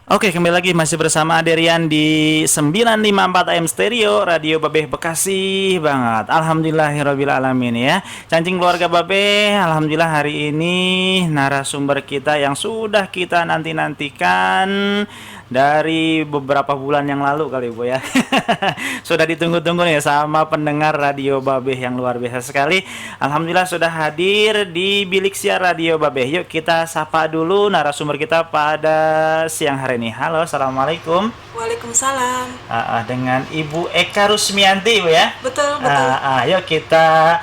Oke, kembali lagi masih bersama Aderian di 954 AM Stereo Radio Babeh Bekasi banget. Alhamdulillahirabbil alamin ya. Cancing keluarga Babeh, alhamdulillah hari ini narasumber kita yang sudah kita nanti-nantikan dari beberapa bulan yang lalu kali Bu ya. Sudah ditunggu-tunggu nih sama pendengar Radio Babeh yang luar biasa sekali. Alhamdulillah sudah hadir di Bilik Siar Radio Babeh. Yuk kita sapa dulu narasumber kita pada siang hari ini. Halo, assalamualaikum. Waalaikumsalam. Dengan Ibu Eka Rusmianti, Bu ya. Betul, betul. Yuk kita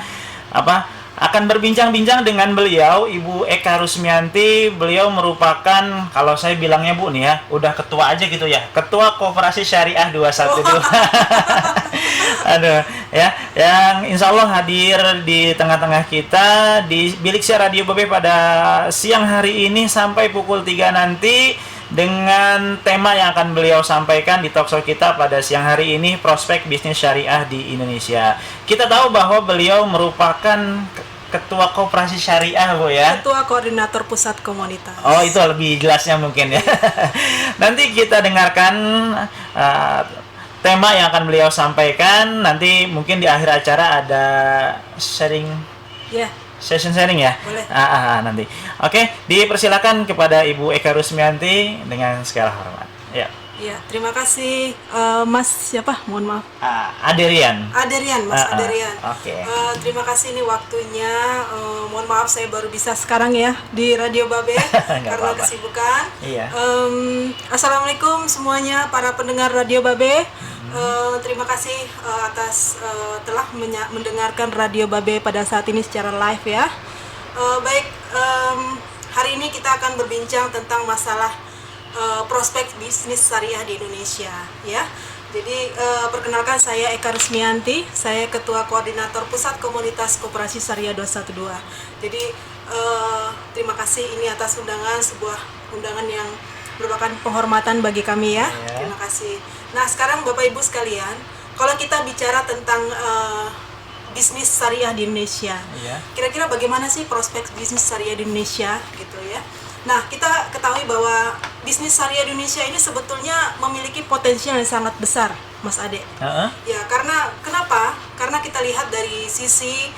akan berbincang-bincang dengan beliau, Ibu Eka Rusmianti. Beliau merupakan, kalau saya bilangnya Bu nih ya, udah ketua aja gitu ya, Ketua Koperasi Syariah 212. Aduh, ya, yang insya Allah hadir di tengah-tengah kita di Bilik Siar Radio Babeh pada siang hari ini sampai pukul 3 nanti dengan tema yang akan beliau sampaikan di talkshow kita pada siang hari ini, prospek bisnis syariah di Indonesia. Kita tahu bahwa beliau merupakan Ketua Koperasi Syariah, Bu ya. Ketua Koordinator Pusat Komunitas. Oh, itu lebih jelasnya mungkin ya. Nanti kita dengarkan tema yang akan beliau sampaikan. Nanti mungkin di akhir acara ada sharing. Ya. Session sharing ya? Boleh. Nanti. Oke, dipersilakan kepada Ibu Eka Rusmianti dengan segala hormat. Ya. Ya, terima kasih Mas siapa? Mohon maaf. Aderian. Aderian, Mas Aderian. Oke. Terima kasih ini waktunya. Mohon maaf saya baru bisa sekarang ya di Radio Babeh karena apa-apa. kesibukan. Iya. Assalamualaikum semuanya para pendengar Radio Babeh. Terima kasih atas telah mendengarkan Radio Babeh pada saat ini secara live ya. Baik, hari ini kita akan berbincang tentang masalah prospek bisnis syariah di Indonesia ya. Jadi perkenalkan saya Eka Rusmianti, saya Ketua Koordinator Pusat Komunitas Koperasi Syariah 212. Jadi terima kasih ini atas undangan, sebuah undangan yang merupakan penghormatan bagi kami ya. Terima kasih. Nah sekarang Bapak Ibu sekalian, kalau kita bicara tentang bisnis syariah di Indonesia, kira-kira bagaimana sih prospek bisnis syariah di Indonesia gitu ya. Nah, kita ketahui bahwa bisnis syariah di Indonesia ini sebetulnya memiliki potensial yang sangat besar, Mas Ade. Ya, karena kenapa? Karena kita lihat dari sisi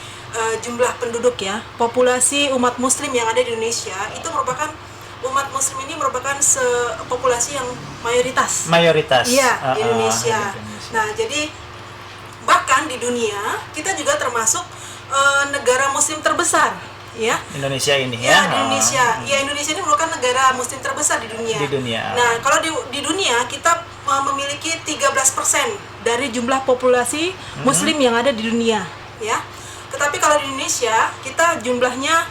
jumlah penduduk ya, populasi umat muslim yang ada di Indonesia itu merupakan umat muslim ini merupakan populasi yang mayoritas. Iya, di Indonesia. Nah, jadi bahkan di dunia kita juga termasuk negara muslim terbesar. Ya. Indonesia ini ya. Di Indonesia. Ya, Indonesia ini merupakan negara muslim terbesar di dunia. Di dunia. Nah, kalau di dunia kita memiliki 13% dari jumlah populasi muslim yang ada di dunia, ya. Tetapi kalau di Indonesia, kita jumlahnya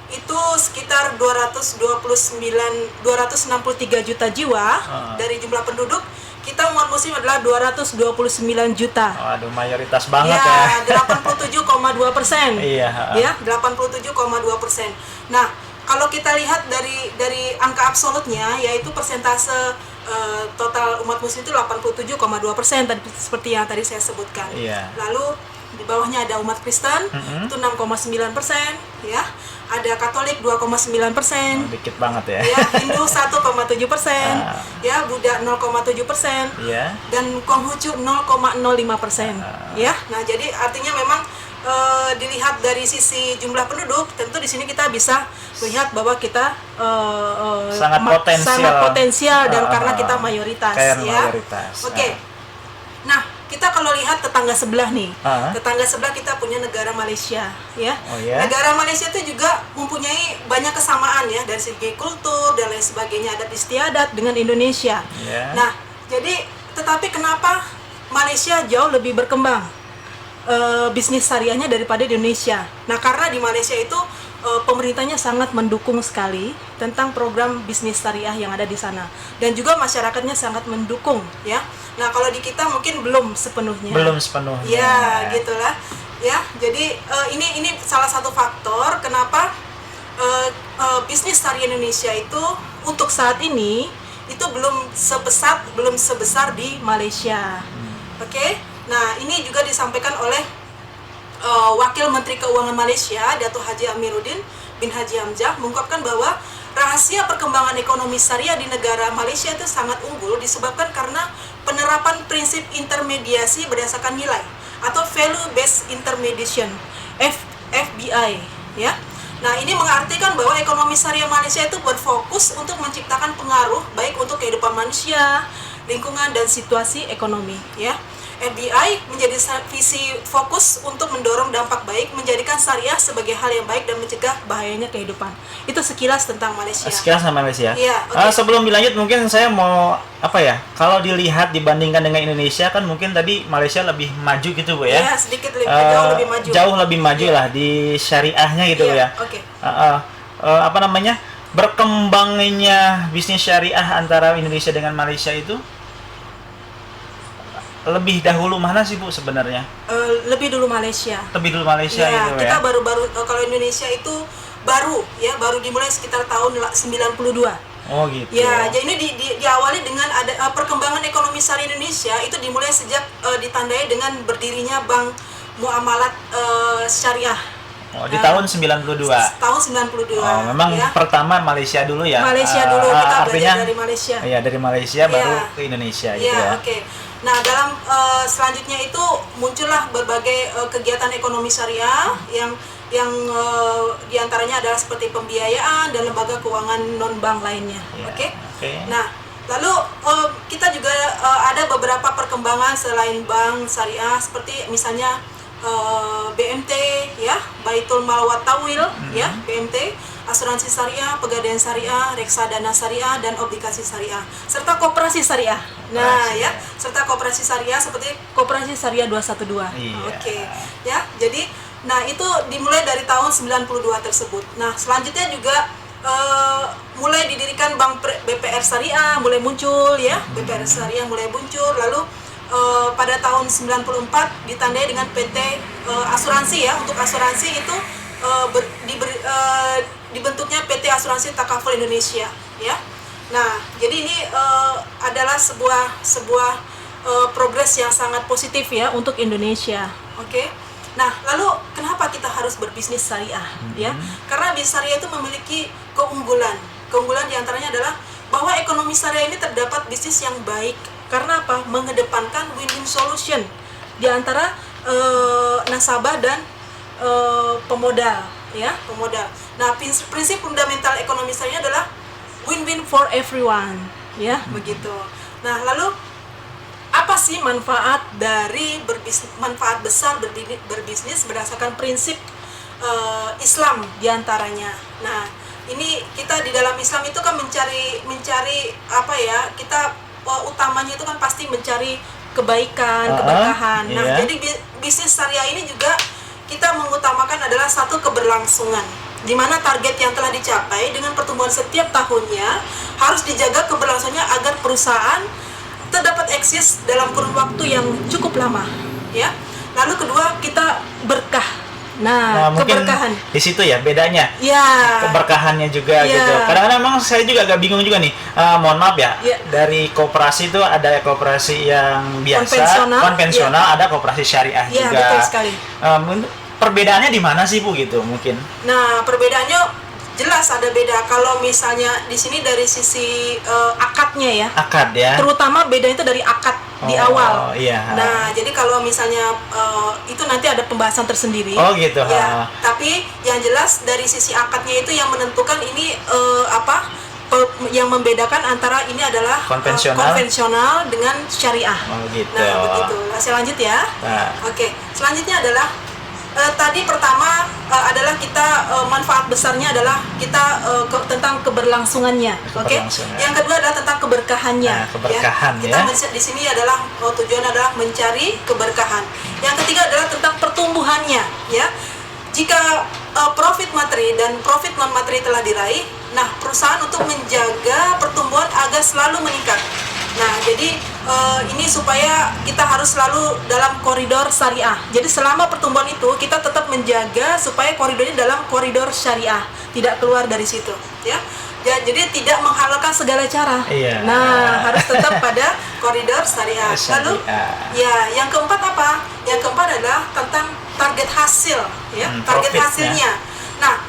itu sekitar 263 juta jiwa dari jumlah penduduk. Kita umat muslim adalah 229 juta. Aduh, mayoritas banget ya. 87,2%. Iya. Ya, 87,2%. Nah, kalau kita lihat dari angka absolutnya, yaitu persentase total umat muslim itu 87,2%, seperti yang tadi saya sebutkan. Iya. Lalu di bawahnya ada umat Kristen, itu 6,9%, ya. Ada Katolik 2,9%, dikit banget ya. Ya, Hindu 1,7%, ya, Buddha 0,7%, dan Konghucu 0,05%, ya. Nah, jadi artinya memang dilihat dari sisi jumlah penduduk, tentu di sini kita bisa melihat bahwa kita sangat potensial dan karena kita mayoritas, ya. Oke. Nah, kita kalau lihat tetangga sebelah nih, tetangga sebelah kita punya negara Malaysia, ya. Negara Malaysia itu juga mempunyai banyak kesamaan ya dari segi kultur dan lain sebagainya, adat istiadat dengan Indonesia. Nah, jadi tetapi kenapa Malaysia jauh lebih berkembang bisnis syariahnya daripada di Indonesia? Nah, karena di Malaysia itu pemerintahnya sangat mendukung sekali tentang program bisnis syariah yang ada di sana, dan juga masyarakatnya sangat mendukung ya. Nah, kalau di kita mungkin belum sepenuhnya. Ya, gitulah. Ya, jadi ini salah satu faktor kenapa bisnis syariah Indonesia itu untuk saat ini itu belum sebesar di Malaysia. Oke. Nah, ini juga disampaikan oleh Wakil Menteri Keuangan Malaysia, Datuk Haji Amiruddin bin Haji Hamzah, mengungkapkan bahwa rahasia perkembangan ekonomi syariah di negara Malaysia itu sangat unggul disebabkan karena penerapan prinsip intermediasi berdasarkan nilai atau value based intermediation, FBI, ya. Nah, ini mengartikan bahwa ekonomi syariah Malaysia itu berfokus untuk menciptakan pengaruh baik untuk kehidupan manusia, lingkungan dan situasi ekonomi, ya. FBI menjadi visi fokus untuk mendorong dampak baik, menjadikan syariah sebagai hal yang baik dan mencegah bahayanya kehidupan. Itu sekilas tentang Malaysia. Sekilas sama Malaysia. Iya, okay. Sebelum dilanjut mungkin saya mau kalau dilihat dibandingkan dengan Indonesia kan mungkin tadi Malaysia lebih maju gitu Bu ya. Iya, sedikit jauh lebih maju. Jauh lebih maju lah di syariahnya gitu ya. Oke. Berkembangnya bisnis syariah antara Indonesia dengan Malaysia itu lebih dahulu mana sih Bu sebenarnya? Lebih dulu Malaysia. Lebih dulu Malaysia ya, itu kita ya. baru-baru kalau Indonesia itu baru dimulai sekitar tahun 92. Oh gitu. Ya, jadi ini diawali dengan ada perkembangan ekonomi syariah Indonesia itu dimulai sejak ditandai dengan berdirinya Bank Muamalat Syariah. Oh, di tahun 92. Tahun 92. Oh, memang ya. Pertama Malaysia dulu ya. Malaysia dulu kita artinya, belajar dari Malaysia. Iya, dari Malaysia baru ke Indonesia gitu ya. Oke. Nah, dalam selanjutnya itu muncullah berbagai kegiatan ekonomi syariah yang diantaranya adalah seperti pembiayaan dan lembaga keuangan non bank lainnya. Oke. Nah, lalu kita juga ada beberapa perkembangan selain bank syariah seperti misalnya BMT ya, Baitul Mal wa Tawil ya, BMT, asuransi syariah, pegadaian syariah, reksadana syariah dan obligasi syariah serta koperasi syariah. Nah, ya, serta koperasi syariah seperti koperasi syariah 212. Iya. Oke. Ya, jadi itu dimulai dari tahun 92 tersebut. Nah, selanjutnya juga mulai didirikan Bank BPR Syariah mulai muncul ya, BPR Syariah mulai muncul, lalu pada tahun 94 ditandai dengan PT asuransi ya, untuk asuransi itu dibentuknya PT Asuransi Takaful Indonesia ya. Nah, jadi ini adalah sebuah progres yang sangat positif ya untuk Indonesia. Oke. Nah, lalu kenapa kita harus berbisnis syariah ya? Karena bisnis syariah itu memiliki keunggulan. Keunggulan diantaranya adalah bahwa ekonomi syariah ini terdapat bisnis yang baik. Karena apa? Mengedepankan win-win solution di antara nasabah dan pemodal, ya, pemodal. Nah, prinsip fundamental ekonomi syariah adalah win-win for everyone, ya, begitu. Nah, lalu apa sih manfaat dari manfaat besar berbisnis berdasarkan prinsip Islam diantaranya? Nah, ini kita di dalam Islam itu kan mencari apa ya? Kita utamanya itu kan pasti mencari kebaikan, keberkahan. Nah, jadi bisnis syariah ini juga kita mengutamakan adalah satu keberlangsungan, di mana target yang telah dicapai dengan pertumbuhan setiap tahunnya harus dijaga keberlangsungannya agar perusahaan terdapat eksis dalam kurun waktu yang cukup lama, ya. Lalu kedua, kita berkah. Nah, keberkahan di situ ya bedanya. Ya. Keberkahannya juga gitu. Kadang-kadang memang saya juga agak bingung juga nih. Mohon maaf ya. Dari koperasi itu ada koperasi yang biasa, konvensional, ada koperasi syariah juga. Iya, betul sekali. Perbedaannya di mana sih Bu gitu mungkin? Nah, perbedaannya jelas ada beda. Kalau misalnya di sini dari sisi akadnya ya. Akad ya. Terutama beda itu dari akad di awal. Iya. Nah, jadi kalau misalnya itu nanti ada pembahasan tersendiri. Oh gitu. Ya. Tapi yang jelas dari sisi akadnya itu yang menentukan ini yang membedakan antara ini adalah konvensional dengan syariah. Oh gitu. Nah, begitu. Nah, saya lanjut ya. Nah. Oke. Selanjutnya adalah tadi pertama adalah kita manfaat besarnya adalah kita tentang keberlangsungannya, oke? Yang kedua adalah tentang keberkahannya. Nah, keberkahan ya. Kita di sini adalah tujuan adalah mencari keberkahan. Yang ketiga adalah tentang pertumbuhannya, ya. Jika profit materi dan profit non materi telah diraih, nah perusahaan untuk menjaga pertumbuhan agar selalu meningkat. Nah, jadi ini supaya kita harus selalu dalam koridor syariah. Jadi selama pertumbuhan itu kita tetap menjaga supaya koridornya dalam koridor syariah, tidak keluar dari situ, ya. Ya, jadi tidak menghalalkan segala cara. Iya. Nah, harus tetap pada koridor syariah. Lalu, ya, yang keempat apa? Yang keempat adalah tentang target hasil, ya, target hasilnya. Nah,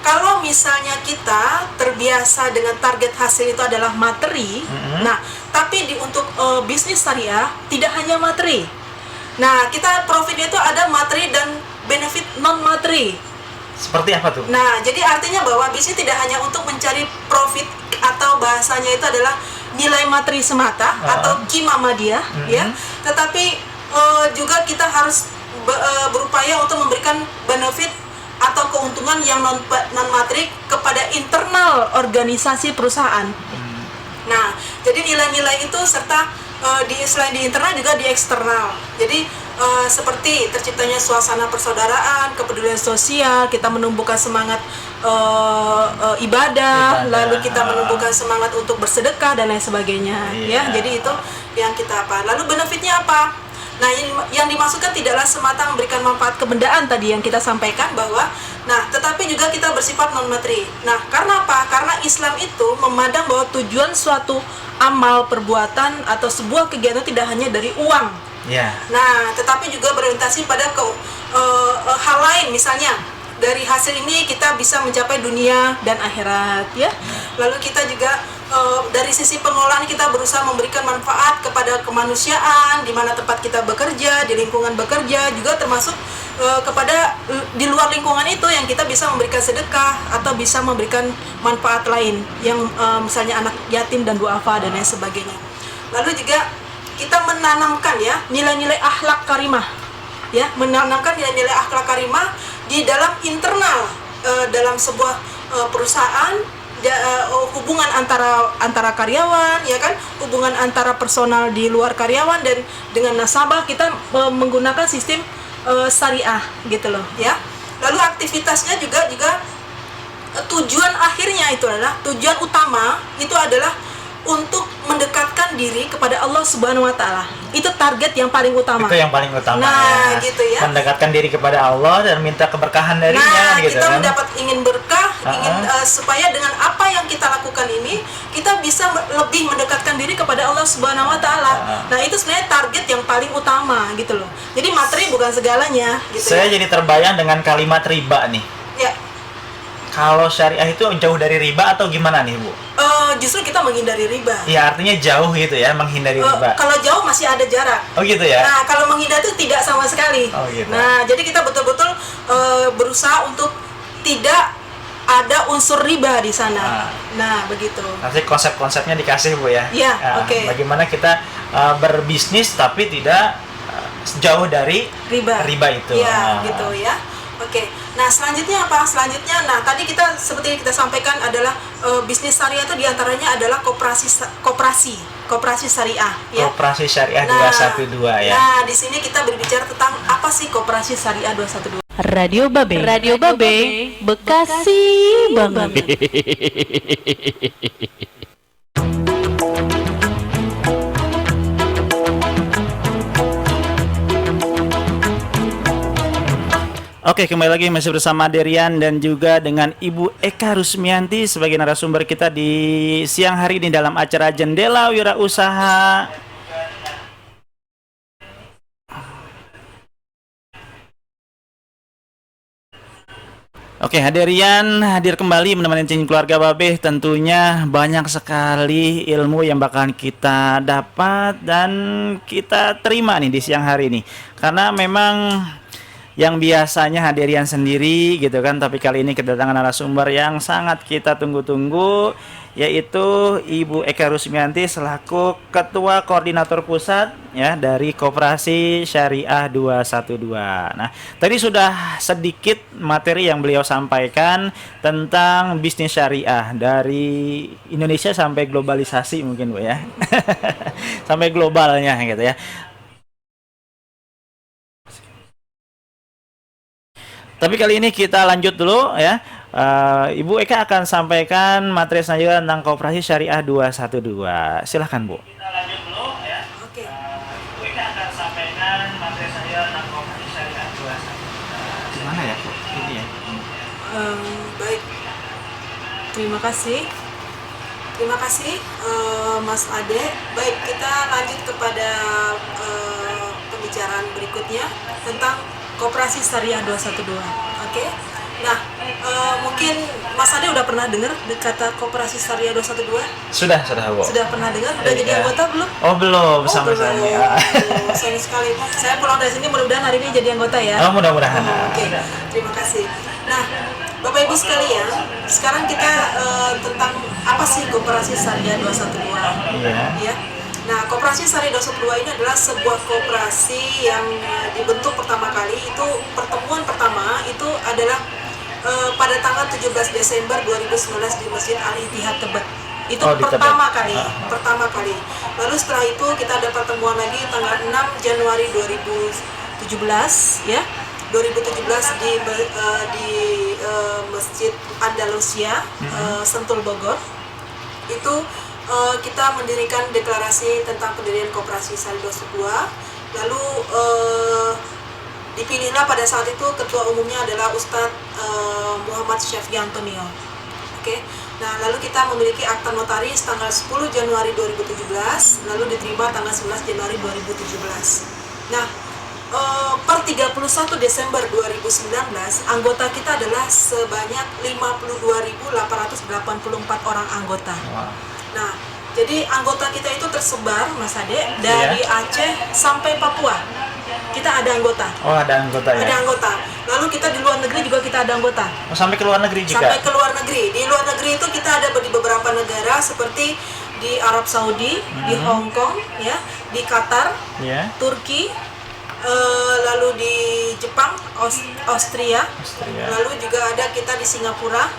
kalau misalnya kita terbiasa dengan target hasil itu adalah materi, nah tapi untuk bisnis syariah tidak hanya materi. Nah, kita profitnya itu ada materi dan benefit non materi. Seperti apa tuh? Nah, jadi artinya bahwa bisnis tidak hanya untuk mencari profit atau bahasanya itu adalah nilai materi semata atau kimamadiah, ya, tetapi juga kita harus berupaya untuk memberikan benefit atau keuntungan yang non materi kepada internal organisasi perusahaan. Nah, jadi nilai-nilai itu serta selain di internal juga di eksternal. Jadi seperti terciptanya suasana persaudaraan, kepedulian sosial, kita menumbuhkan semangat ibadah, lalu kita menumbuhkan semangat untuk bersedekah dan lain sebagainya. Ya, jadi itu yang kita apa. Lalu benefitnya apa? Nah, yang dimaksudkan tidaklah semata memberikan manfaat kebendaan tadi yang kita sampaikan bahwa, nah, tetapi juga kita bersifat non materi. Nah, karena apa? Karena Islam itu memandang bahwa tujuan suatu amal, perbuatan atau sebuah kegiatan tidak hanya dari uang. Nah, tetapi juga berorientasi pada hal lain, misalnya dari hasil ini kita bisa mencapai dunia dan akhirat, ya. Lalu kita juga dari sisi pengelolaan kita berusaha memberikan manfaat kepada kemanusiaan di mana tempat kita bekerja, di lingkungan bekerja, juga termasuk kepada di luar lingkungan itu yang kita bisa memberikan sedekah atau bisa memberikan manfaat lain yang misalnya anak yatim dan duafa dan lain sebagainya. Lalu juga kita menanamkan ya nilai-nilai akhlak karimah, ya, menanamkan nilai-nilai akhlak karimah di dalam internal dalam sebuah perusahaan, hubungan antara karyawan, ya kan, hubungan antara personal di luar karyawan dan dengan nasabah, kita menggunakan sistem syariah gitu loh, ya. Lalu aktivitasnya juga tujuan akhirnya itu adalah tujuan utama itu adalah untuk mendekatkan diri kepada Allah Subhanahu wa taala. Itu target yang paling utama. Itu yang paling utama. Nah, gitu ya. Mendekatkan diri kepada Allah dan minta keberkahan darinya. Nah, gitu kita kan? ingin berkah, ingin supaya dengan apa yang kita lakukan ini kita bisa lebih mendekatkan diri kepada Allah Subhanahu wa taala. Nah, itu sebenarnya target yang paling utama gitu loh. Jadi materi bukan segalanya gitu. Saya jadi terbayang dengan kalimat riba nih. Ya. Kalau syariah itu jauh dari riba atau gimana nih, Bu? Justru kita menghindari riba. Ya, artinya jauh gitu ya, menghindari riba. Kalau jauh masih ada jarak. Oh gitu ya? Nah, kalau menghindar itu tidak sama sekali. Oh gitu. Nah, jadi kita betul-betul berusaha untuk tidak ada unsur riba di sana. Nah, begitu. Nanti konsep-konsepnya dikasih, Bu ya? Iya, oke. Bagaimana kita berbisnis tapi tidak jauh dari riba itu. Iya, gitu ya. Oke, nah selanjutnya apa? Selanjutnya, nah tadi kita seperti yang kita sampaikan adalah bisnis syariah itu diantaranya adalah koperasi syariah. Ya? Koperasi syariah Nah, 212 ya. Nah, di sini kita berbicara tentang apa sih koperasi syariah 212. Radio Babe, Bekasi banget. Oke, kembali lagi masih bersama Derian dan juga dengan Ibu Eka Rusmianti sebagai narasumber kita di siang hari ini dalam acara Jendela Wirausaha. Oke, Derian hadir kembali menemani cincin keluarga Babe. Tentunya banyak sekali ilmu yang bakalan kita dapat dan kita terima nih di siang hari ini. Karena memang yang biasanya Hadirian sendiri gitu kan, tapi kali ini kedatangan narasumber yang sangat kita tunggu-tunggu, yaitu Ibu Eka Rusmianti selaku Ketua Koordinator Pusat ya dari Koperasi Syariah 212. Nah, tadi sudah sedikit materi yang beliau sampaikan tentang bisnis syariah dari Indonesia sampai globalisasi mungkin, Bu ya. Sampai globalnya gitu ya. Tapi kali ini kita lanjut dulu ya. Ibu Eka akan sampaikan materi selanjutnya tentang Koperasi Syariah 212. Silahkan, Bu. Kita lanjut dulu ya. Oke. Ibu Eka akan sampaikan materi selanjutnya tentang Koperasi Syariah 212. Gimana ya, Bu? Ini ya. Baik. Terima kasih. Terima kasih, Mas Ade. Baik, kita lanjut kepada pembicaraan berikutnya tentang Koperasi Syariah 212. Oke. Nah, mungkin Mas Ade udah pernah dengar kata Koperasi Syariah 212? Sudah Bu. Sudah pernah dengar? Udah jadi Iya. anggota belum? Oh belum, Oh, sama-sama. belum. Sayang sekali. Saya pulang dari sini mudah-mudahan hari ini jadi anggota ya. Oh mudah-mudahan. Oke, terima kasih. Nah, Bapak Ibu sekalian, sekarang kita tentang apa sih Koperasi Syariah 212? Iya. Ya. Nah, Koperasi Syariah 212 ini adalah sebuah koperasi yang dibentuk pertama kali. Itu pertemuan pertama itu adalah pada tanggal 17 Desember 2019 di Masjid Al-Ittihad Tebet. Itu di Tebet. pertama kali. Lalu setelah itu kita ada pertemuan lagi tanggal 6 Januari 2017 ya. 2017 di Masjid Andalusia, Sentul Bogor. Itu kita mendirikan deklarasi tentang pendirian Koperasi Syariah 212. Lalu dipilihlah pada saat itu ketua umumnya adalah Ustadz Muhammad Syafi'i Antonio. Oke. Nah, lalu kita memiliki akta notaris tanggal 10 Januari 2017, lalu diterima tanggal 11 Januari 2017. Nah, per 31 Desember 2019, anggota kita adalah sebanyak 52.884 orang anggota. Wow. Nah, jadi anggota kita itu tersebar, Mas Ade, dari Aceh sampai Papua. Kita ada anggota. Oh ada anggota ya? Ada anggota. Lalu kita di luar negeri juga kita ada anggota. Oh, sampai ke luar negeri juga? Sampai ke luar negeri. Di luar negeri itu kita ada di beberapa negara seperti di Arab Saudi, di Hong Kong, ya, di Qatar, Turki, lalu di Jepang, Austria, lalu juga ada kita di Singapura,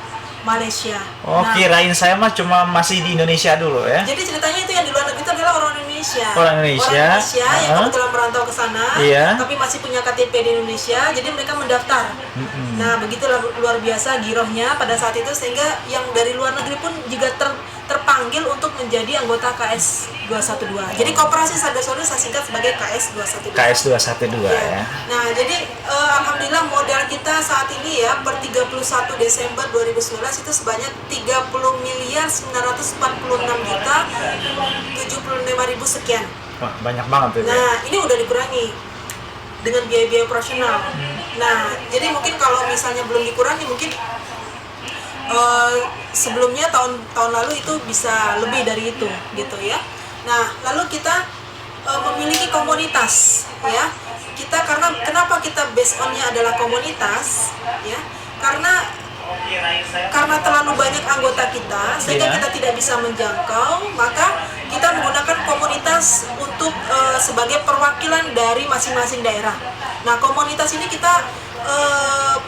Malaysia. Oh, nah, kirain saya mah cuma masih di Indonesia dulu ya. Jadi ceritanya itu yang di luar negeri itu adalah orang Indonesia. Orang Indonesia yang kebetulan merantau ke sana, tapi masih punya KTP di Indonesia, jadi mereka mendaftar. Nah, begitulah luar biasa girohnya pada saat itu, sehingga yang dari luar negeri pun juga terpanggil untuk menjadi anggota KS 212. Jadi Koperasi Syariah 212 saya singkat sebagai KS 212. KS 212 ya. Nah, jadi alhamdulillah modal kita saat ini ya per 31 Desember 2019 itu sebanyak 30.946.075.000 sekian. Wah, banyak banget tuh. Nah, ini udah dikurangi dengan biaya-biaya operasional. Nah, jadi mungkin kalau misalnya belum dikurangi mungkin sebelumnya tahun lalu itu bisa lebih dari itu gitu ya. Nah, lalu kita memiliki komunitas ya. Kita kenapa kita based on-nya adalah komunitas ya? Karena terlalu banyak anggota kita sehingga kita tidak bisa menjangkau, maka kita menggunakan komunitas untuk sebagai perwakilan dari masing-masing daerah. Nah, komunitas ini kita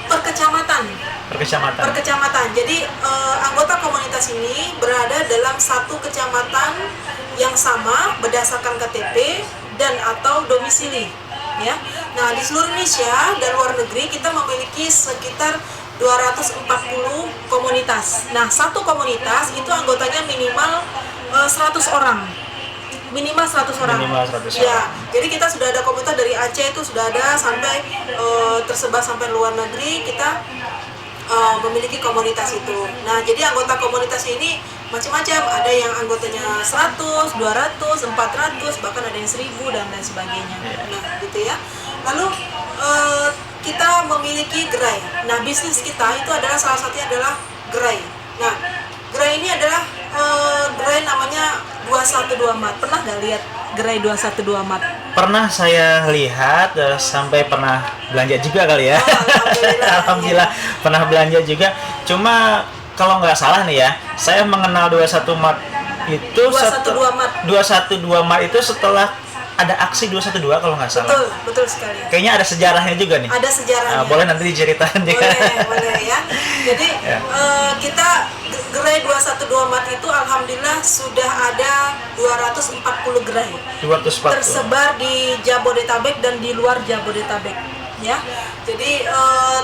per kecamatan. Jadi anggota komunitas ini berada dalam satu kecamatan yang sama berdasarkan KTP dan atau domisili ya. Nah, di seluruh Indonesia dan luar negeri kita memiliki sekitar 240 komunitas. Nah, satu komunitas itu anggotanya minimal 100 orang. Minimal 100 orang. Ya, jadi kita sudah ada komunitas dari Aceh itu sudah ada sampai tersebar sampai luar negeri, kita memiliki komunitas itu. Nah, jadi anggota komunitas ini macam-macam, ada yang anggotanya 100, 200, 400, bahkan ada yang 1000 dan lain sebagainya. Nah, gitu ya. Lalu kita memiliki gerai. Nah, bisnis kita itu adalah salah satunya adalah gerai. Nah, gerai ini adalah gerai namanya 212 Mart. Pernah nggak lihat gerai 212 Mart? Pernah saya lihat, sampai pernah belanja juga kali ya. Alhamdulillah pernah belanja juga. Cuma kalau nggak salah nih ya, saya mengenal 21 Mart itu 212 Mart itu setelah ada aksi 212 kalau nggak salah. Betul sekali. Kayaknya ada sejarahnya juga nih. Ada sejarahnya. Boleh nanti diceritain juga. Boleh ya. Jadi kita gerai 212 Mart itu alhamdulillah sudah ada 240 gerai. 240. Tersebar di Jabodetabek dan di luar Jabodetabek. Ya. Jadi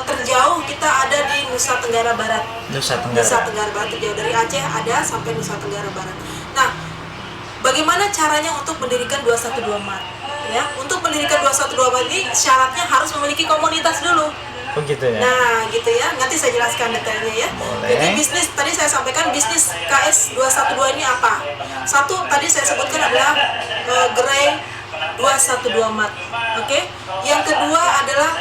terjauh kita ada di Nusa Tenggara Barat. Nusa Tenggara Barat terjauh dari Aceh ada sampai Nusa Tenggara Barat. Nah, bagaimana caranya untuk mendirikan 212 Mart? Ya, untuk mendirikan 212 Mart ini syaratnya harus memiliki komunitas dulu. Oh gitu ya. Nah, gitu ya. Nanti saya jelaskan detailnya ya. Boleh. Jadi bisnis tadi saya sampaikan bisnis KS 212 ini apa? Satu tadi saya sebutkan adalah gerai 212 mat. Oke. Yang kedua adalah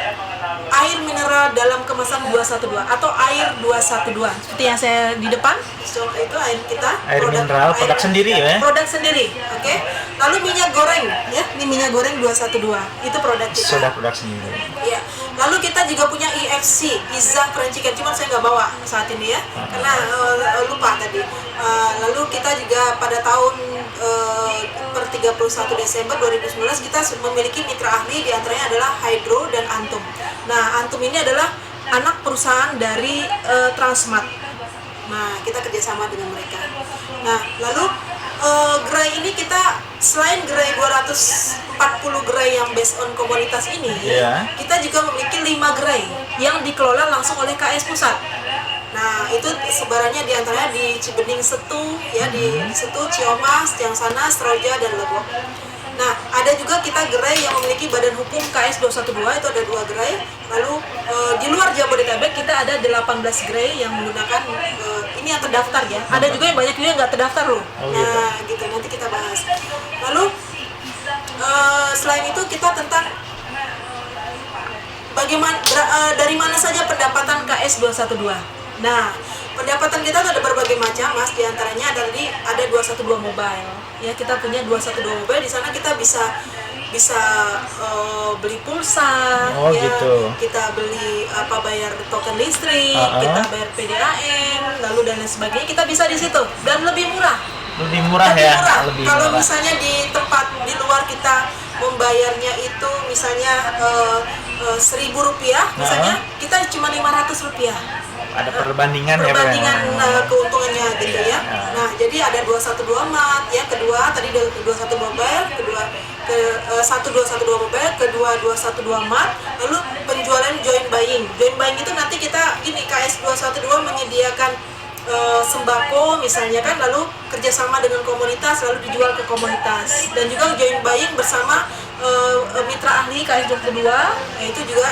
air mineral dalam kemasan 212 atau air 212. Seperti yang saya di depan, itu air kita. Air mineral, produk sendiri ya? Produk sendiri, oke. Lalu minyak goreng, ya, ini minyak goreng 212, itu produk kita. Sudah produk sendiri. Ya. Lalu kita juga punya IFC, Izzah Fried Chicken, cuman saya nggak bawa saat ini ya, karena lupa tadi. Lalu kita juga pada tahun per 31 Desember 2019 kita memiliki mitra ahli, diantaranya adalah Hydro dan Antum. Nah, Antum ini adalah anak perusahaan dari Transmart. Nah, kita kerjasama dengan mereka. Nah, lalu gerai ini kita selain gerai 240 gerai yang based on komunitas ini, kita juga memiliki 5 gerai yang dikelola langsung oleh KS Pusat. Nah, itu sebarannya diantaranya di Cibening Setu, ya, di Setu, Ciomas, Tiang Sana, Seroja, dan Lebok. Nah, ada juga kita gerai yang memiliki badan hukum KS 212, itu ada 2 gerai. Lalu di luar Jabodetabek kita ada 18 gerai yang menggunakan ini yang terdaftar ya. Ada juga yang banyak juga yang nggak terdaftar loh. Nah, gitu, nanti kita bahas. Lalu selain itu kita tentang bagaimana dari mana saja pendapatan KS 212. Nah, pendapatan kita ada berbagai macam, Mas. Di antaranya ada 212 mobile. Ya, kita punya 212 mobile. Di sana kita bisa beli pulsa, ya, gitu. kita beli bayar token listrik, kita bayar PDAM, lalu dan lain sebagainya. Kita bisa di situ dan lebih murah. Lebih murah ya. Lebih Kalau murah. misalnya di tempat di luar kita membayarnya itu misalnya Rp1.000, misalnya kita cuma Rp500. Ada perbandingan ya, keuntungannya gitu ya. Nah, jadi ada 212 mat, ya, kedua tadi 212 mobile, kedua 1212 mobile, kedua 212 mat, lalu penjualan joint buying. Joint buying itu nanti kita KS 212 menyediakan sembako misalnya kan, lalu kerjasama dengan komunitas lalu dijual ke komunitas, dan juga joint buying bersama mitra ahli KS 22, itu juga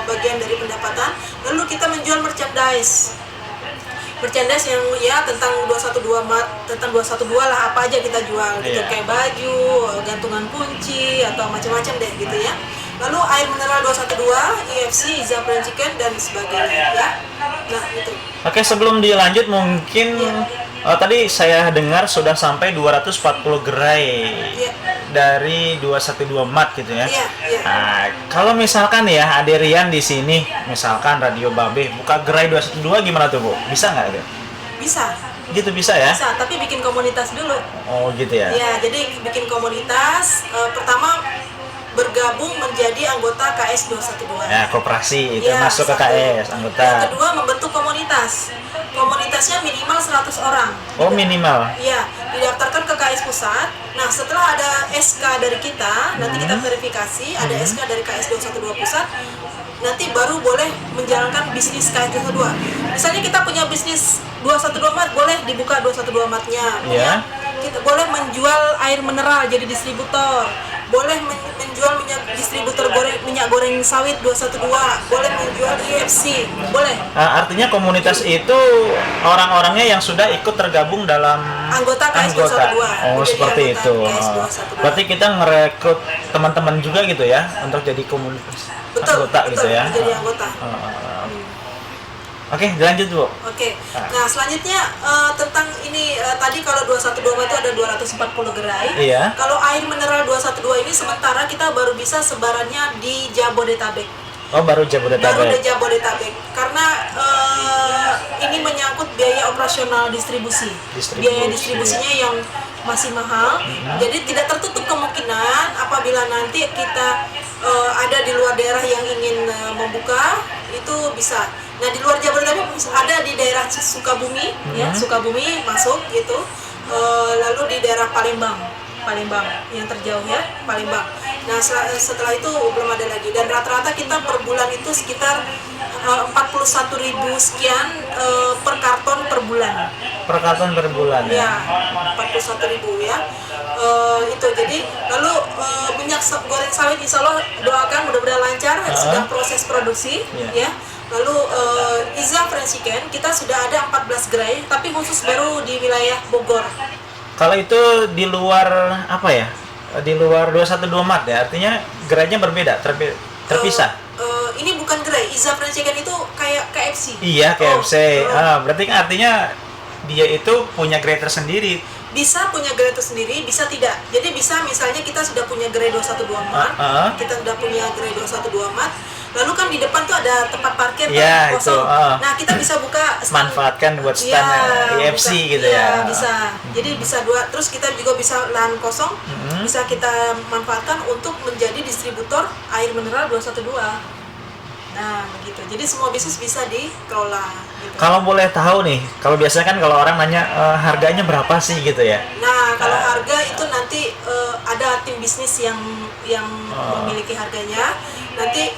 bagian dari pendapatan. Lalu kita menjual merchandise yang ya tentang 212 mat, tentang 212 lah, apa aja kita jual gitu, kayak baju, gantungan kunci atau macam-macam deh gitu ya. Lalu air mineral 212, IFC, Izzah Fried Chicken, dan sebagainya ya. Nah, itu. Oke, sebelum dilanjut mungkin tadi saya dengar sudah sampai 240 gerai dari 212 mat gitu ya. Nah, kalau misalkan ya ada Rian di sini, misalkan Radio Babe buka gerai 212 gimana tuh, Bu? Bisa nggak itu? Bisa. Gitu bisa ya? Bisa, tapi bikin komunitas dulu. Oh, gitu ya. Ya, jadi bikin komunitas, pertama bergabung menjadi anggota KS 212. Ya, koperasi itu Ya, masuk ke KS anggota. Yang kedua membentuk komunitas. Komunitasnya minimal 100 orang. Oh, minimal. Iya, didaftarkan ke KS Pusat. Nah, setelah ada SK dari kita, nanti kita verifikasi, ada SK dari KS 212 Pusat, nanti baru boleh menjalankan bisnis KS 212. Misalnya kita punya bisnis 212 mat, boleh dibuka 212 matnya. Iya. Kita boleh menjual air mineral jadi distributor, boleh menjual distributor minyak goreng sawit 212, boleh menjual IFC, boleh. Artinya komunitas itu orang-orangnya yang sudah ikut tergabung dalam Anggota KS 212. Oh, Menjadi seperti anggota itu. KS 212. Berarti kita ngerekrut teman-teman juga gitu ya untuk jadi komunitas anggota gitu ya. Menjadi anggota. Oke, lanjut, Bu. Oke. Nah, selanjutnya tentang ini tadi kalau 212 itu ada 240 gerai. Iya. Kalau air mineral 212 ini sementara kita baru bisa sebarannya di Jabodetabek. Oh, baru Jabodetabek. Baru di Jabodetabek. Karena ini menyangkut biaya operasional distribusi. Biaya distribusinya yang masih mahal. Jadi tidak tertutup kemungkinan apabila nanti kita ada di luar daerah yang ingin membuka, itu bisa. Nah, di luar Jabodetabek ada di daerah Sukabumi, ya, Sukabumi masuk gitu. Lalu di daerah Palembang yang terjauh ya, Palembang. Nah, setelah itu belum ada lagi. Dan rata-rata kita per bulan itu sekitar 41.000 sekian per karton per bulan. Per karton per bulan ya. Ya, 41.000 ya. Itu jadi lalu minyak goreng sawit insya Allah doakan mudah-mudahan lancar, sedang proses produksi ya. Lalu Izzah Fried Chicken kita sudah ada 14 gerai, tapi khusus baru di wilayah Bogor. Kalau itu di luar apa ya? di luar 212 Mart ya. Artinya gerainya berbeda, terpisah. Ini bukan gerai, Iza Fried Chicken itu kayak KFC. Iya, KFC. Berarti kan artinya dia itu punya gerai tersendiri. Bisa punya gerai tersendiri, bisa tidak. Jadi bisa misalnya kita sudah punya gerai 212 Mart, kita sudah punya gerai 212 Mart, lalu kan di depan tuh ada tempat parkir Iya, kosong. itu, Nah, kita bisa buka manfaatkan buat stand KFC gitu ya. Bisa. Jadi bisa dua. Terus kita juga bisa lahan kosong, bisa kita manfaatkan untuk menjadi distributor air mineral 212. Nah, begitu. Jadi semua bisnis bisa dikelola. Gitu. Kalau boleh tahu nih, kalau biasanya kan kalau orang nanya harganya berapa sih gitu ya? Nah, kalau harga itu nanti ada tim bisnis yang memiliki harganya. Nanti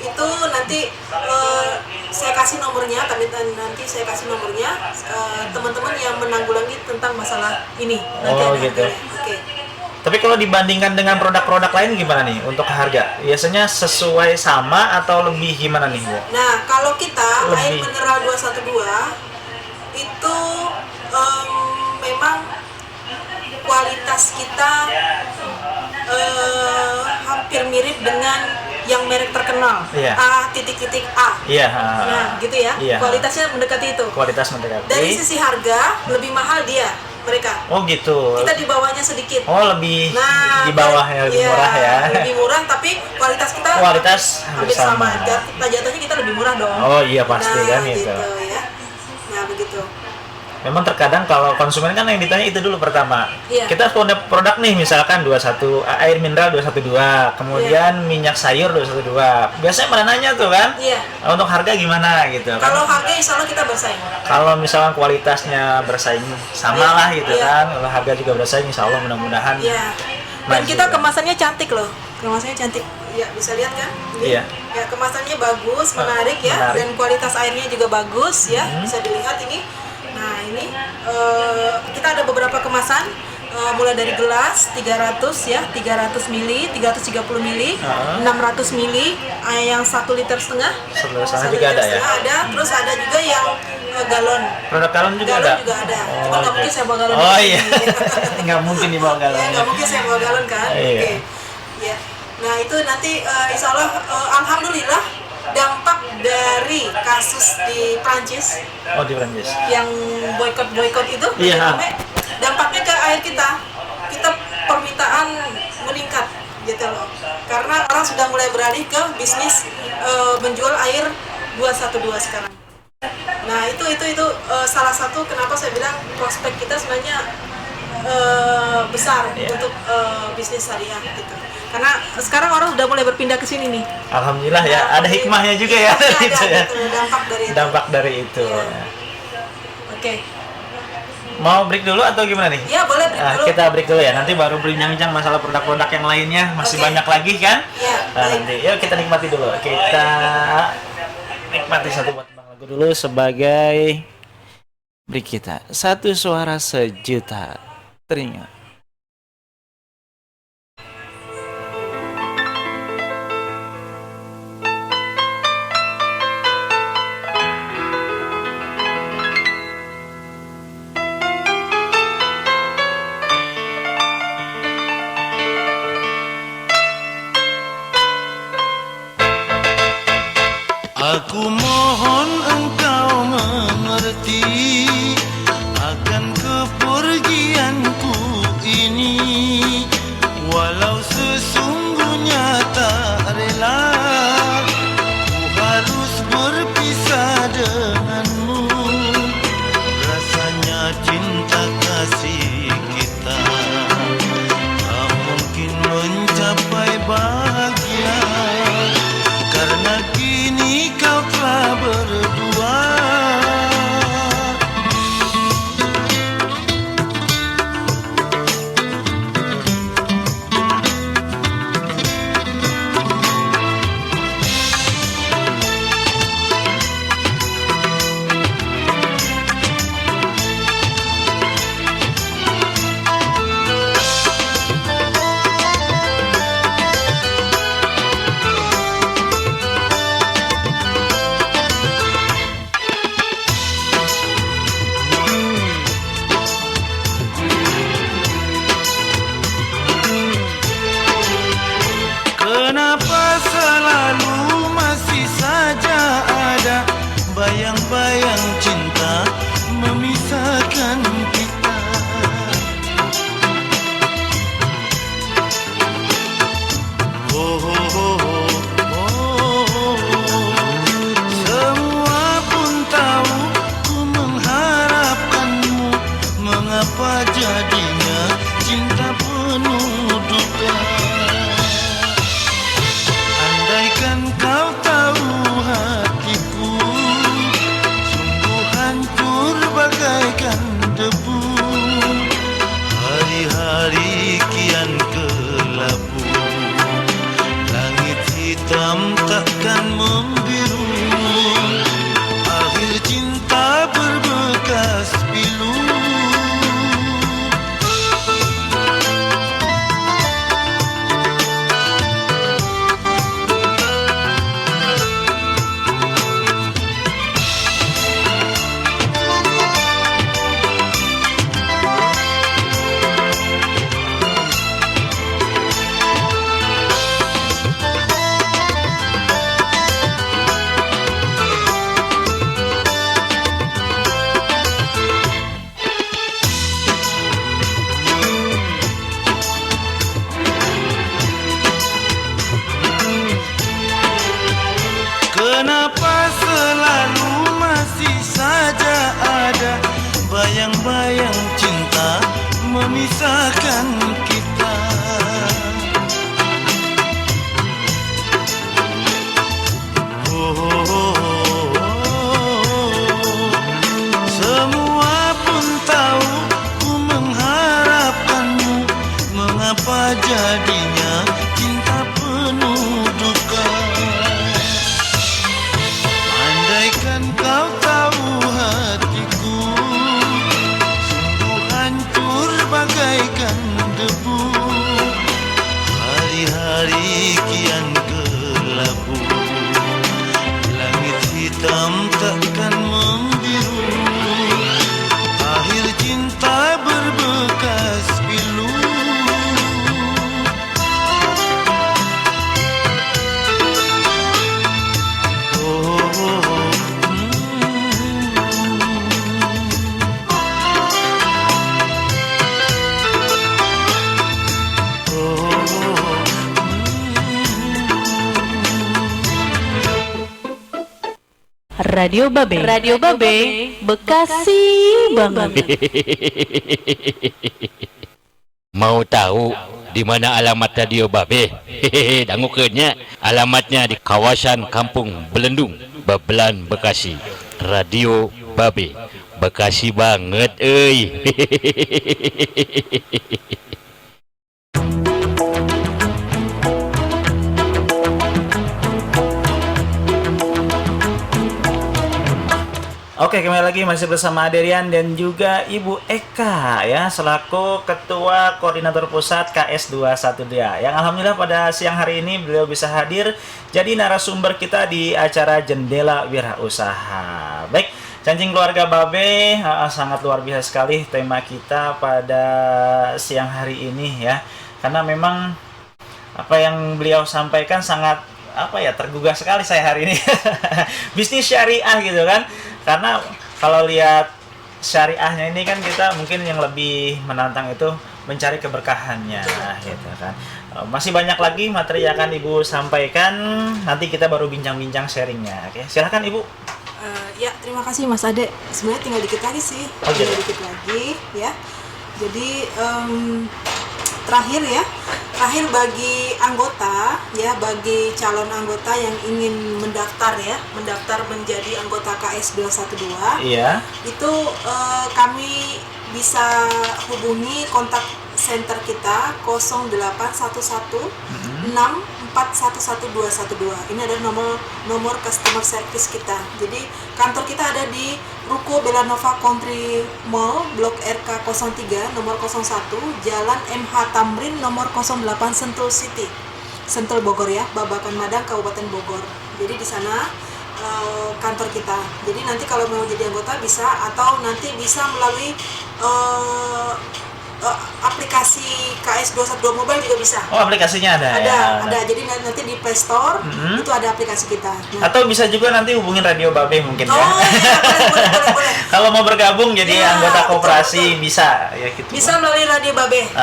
saya kasih nomornya, nanti saya kasih nomornya teman-teman yang menanggulangi tentang masalah ini. Nanti ada gitu. harganya. Oke. Tapi kalau dibandingkan dengan produk-produk lain gimana nih untuk harga? Biasanya sesuai sama atau lebih gimana nih, Bu? Nah, kalau kita Lebih. air mineral 212 itu memang kualitas kita hampir mirip dengan yang merek terkenal. Iya. A titik-titik A. Iya. Nah, gitu ya. Iya. Kualitasnya mendekati itu. Kualitas mendekati. Dari sisi harga lebih mahal dia mereka. Oh gitu. Kita di bawahnya sedikit. Oh lebih Nah, di bawah ya, lebih iya, murah ya. Lebih murah tapi kualitas kita Hampir sama. Jatuhnya kita lebih murah dong. Oh iya pasti Nah, kan itu. gitu ya. Nah, begitu. Memang terkadang kalau konsumen kan yang ditanya itu dulu pertama. Iya. Kita punya produk nih misalkan 21 air mineral 212, kemudian minyak sayur 212. Biasanya pada nanya tuh kan. Iya. Untuk harga gimana gitu kan. Kalau harga insya Allah kita bersaing. Kalau misalkan kualitasnya bersaing sama Iya, lah gitu iya. kan. Kalau harga juga bersaing insya Allah mudah-mudahan. Iya. Dan maju, kita kan. kemasannya cantik loh. Kemasannya cantik. Ya, bisa lihat kan? Ini. Iya. Ya, kemasannya bagus, menarik ya. Menarik. Dan kualitas airnya juga bagus ya. Bisa dilihat ini. Nah, ini kita ada beberapa kemasan. Mulai dari gelas 300 ya, 300 mili, 330 mili, 600 mili, yang 1,5 liter. Sana juga ada ya. Ada, terus ada juga yang galon. Produk galon juga Galon ada. juga ada. Cuma nggak mungkin saya bawa galon. Oh di iya. sini. Nggak mungkin dibawa galon. Ya, nggak mungkin saya bawa galon kan. Iya. Oke. Ya. Nah, itu nanti insya Allah alhamdulillah dampak dari kasus di Prancis Oh di Prancis. yang boykot itu Iya. dampaknya ke air kita permintaan meningkat gitu loh, karena orang sudah mulai beralih ke bisnis menjual air 212 sekarang. Nah itu salah satu kenapa saya bilang prospek kita sebenarnya besar untuk bisnis syariah gitu. Karena sekarang orang sudah mulai berpindah ke sini nih. Alhamdulillah ya, Nah, ada hikmahnya juga ya. Ada, gitu ya. gitu, dampak dari itu. Itu. Iya. Oke. Mau break dulu atau gimana nih? Ya boleh break dulu. Kita break dulu ya. Nanti baru berbincang-bincang masalah produk-produk yang lainnya. Masih Oke. banyak lagi kan? Iya, Nah, baik. nanti yuk kita nikmati dulu. Kita nikmati satu buat Bang lagu dulu sebagai break kita. Satu suara sejuta teringat. Aku mohon engkau mengerti akan kepergianku ini, walau sesungguhnya tak rela ku harus berpisah denganmu. Rasanya cinta kasih kita tak mungkin mencapai bahagia, karena kini kau telah berdua. membiru. Akhir cinta berbekas pilu. Kenapa selalu masih saja ada bayang-bayang cinta memisahkan kita? Semua pun tahu ku mengharapkanmu. Mengapa jadinya cinta penuh duka? Andaikan kau tahu hatiku sungguh hancur bagaikan debu. Hari-hari kian kelabu. Langit hitam takkan membiru. Akhir cinta berbekas pilu. Radio Babe, Bekasi banget. Mau tahu di mana alamat Radio Babe? Dangukeunnya. Alamatnya di kawasan Kampung Belendung, Babelan, Bekasi. Radio Babe, Bekasi banget euy. Oke, kembali lagi masih bersama Derian dan juga Ibu Eka ya, selaku Ketua Koordinator Pusat KS212. Yang alhamdulillah pada siang hari ini beliau bisa hadir jadi narasumber kita di acara Jendela Wirausaha. Baik, Cancing Keluarga Babe, sangat luar biasa sekali tema kita pada siang hari ini ya. Karena memang apa yang beliau sampaikan sangat tergugah sekali saya hari ini. Bisnis syariah gitu kan. Karena kalau lihat syariahnya ini kan kita mungkin yang lebih menantang itu mencari keberkahannya gitu kan. Masih banyak lagi materi yang akan Ibu sampaikan. Nanti kita baru bincang-bincang sharingnya. Oke, silakan Ibu. Ya, terima kasih Mas Ade. Sebenarnya tinggal dikit lagi sih. Tinggal dikit lagi ya. Jadi terakhir bagi anggota ya, bagi calon anggota yang ingin mendaftar menjadi anggota KS212. Iya. Itu kami bisa hubungi kontak center kita 0811 64111212. Ini adalah nomor customer service kita. Jadi kantor kita ada di Ruko Belanova Country Mall, Blok RK 03, nomor 01, Jalan MH Tamrin, nomor 08, Sentul City, Sentul Bogor ya, Babakan Madang, Kabupaten Bogor. Jadi di sana kantor kita. Jadi nanti kalau mau jadi anggota bisa, atau nanti bisa melalui aplikasi KS212 Mobile juga bisa. Oh, aplikasinya ada ya? Ada. Jadi nanti di Play Store itu ada aplikasi kita. Nah. Atau bisa juga nanti hubungin Radio Babe mungkin ya. Iya, boleh. Kalau mau bergabung jadi anggota koperasi betul. Bisa ya gitu. Bisa melalui Radio Babe.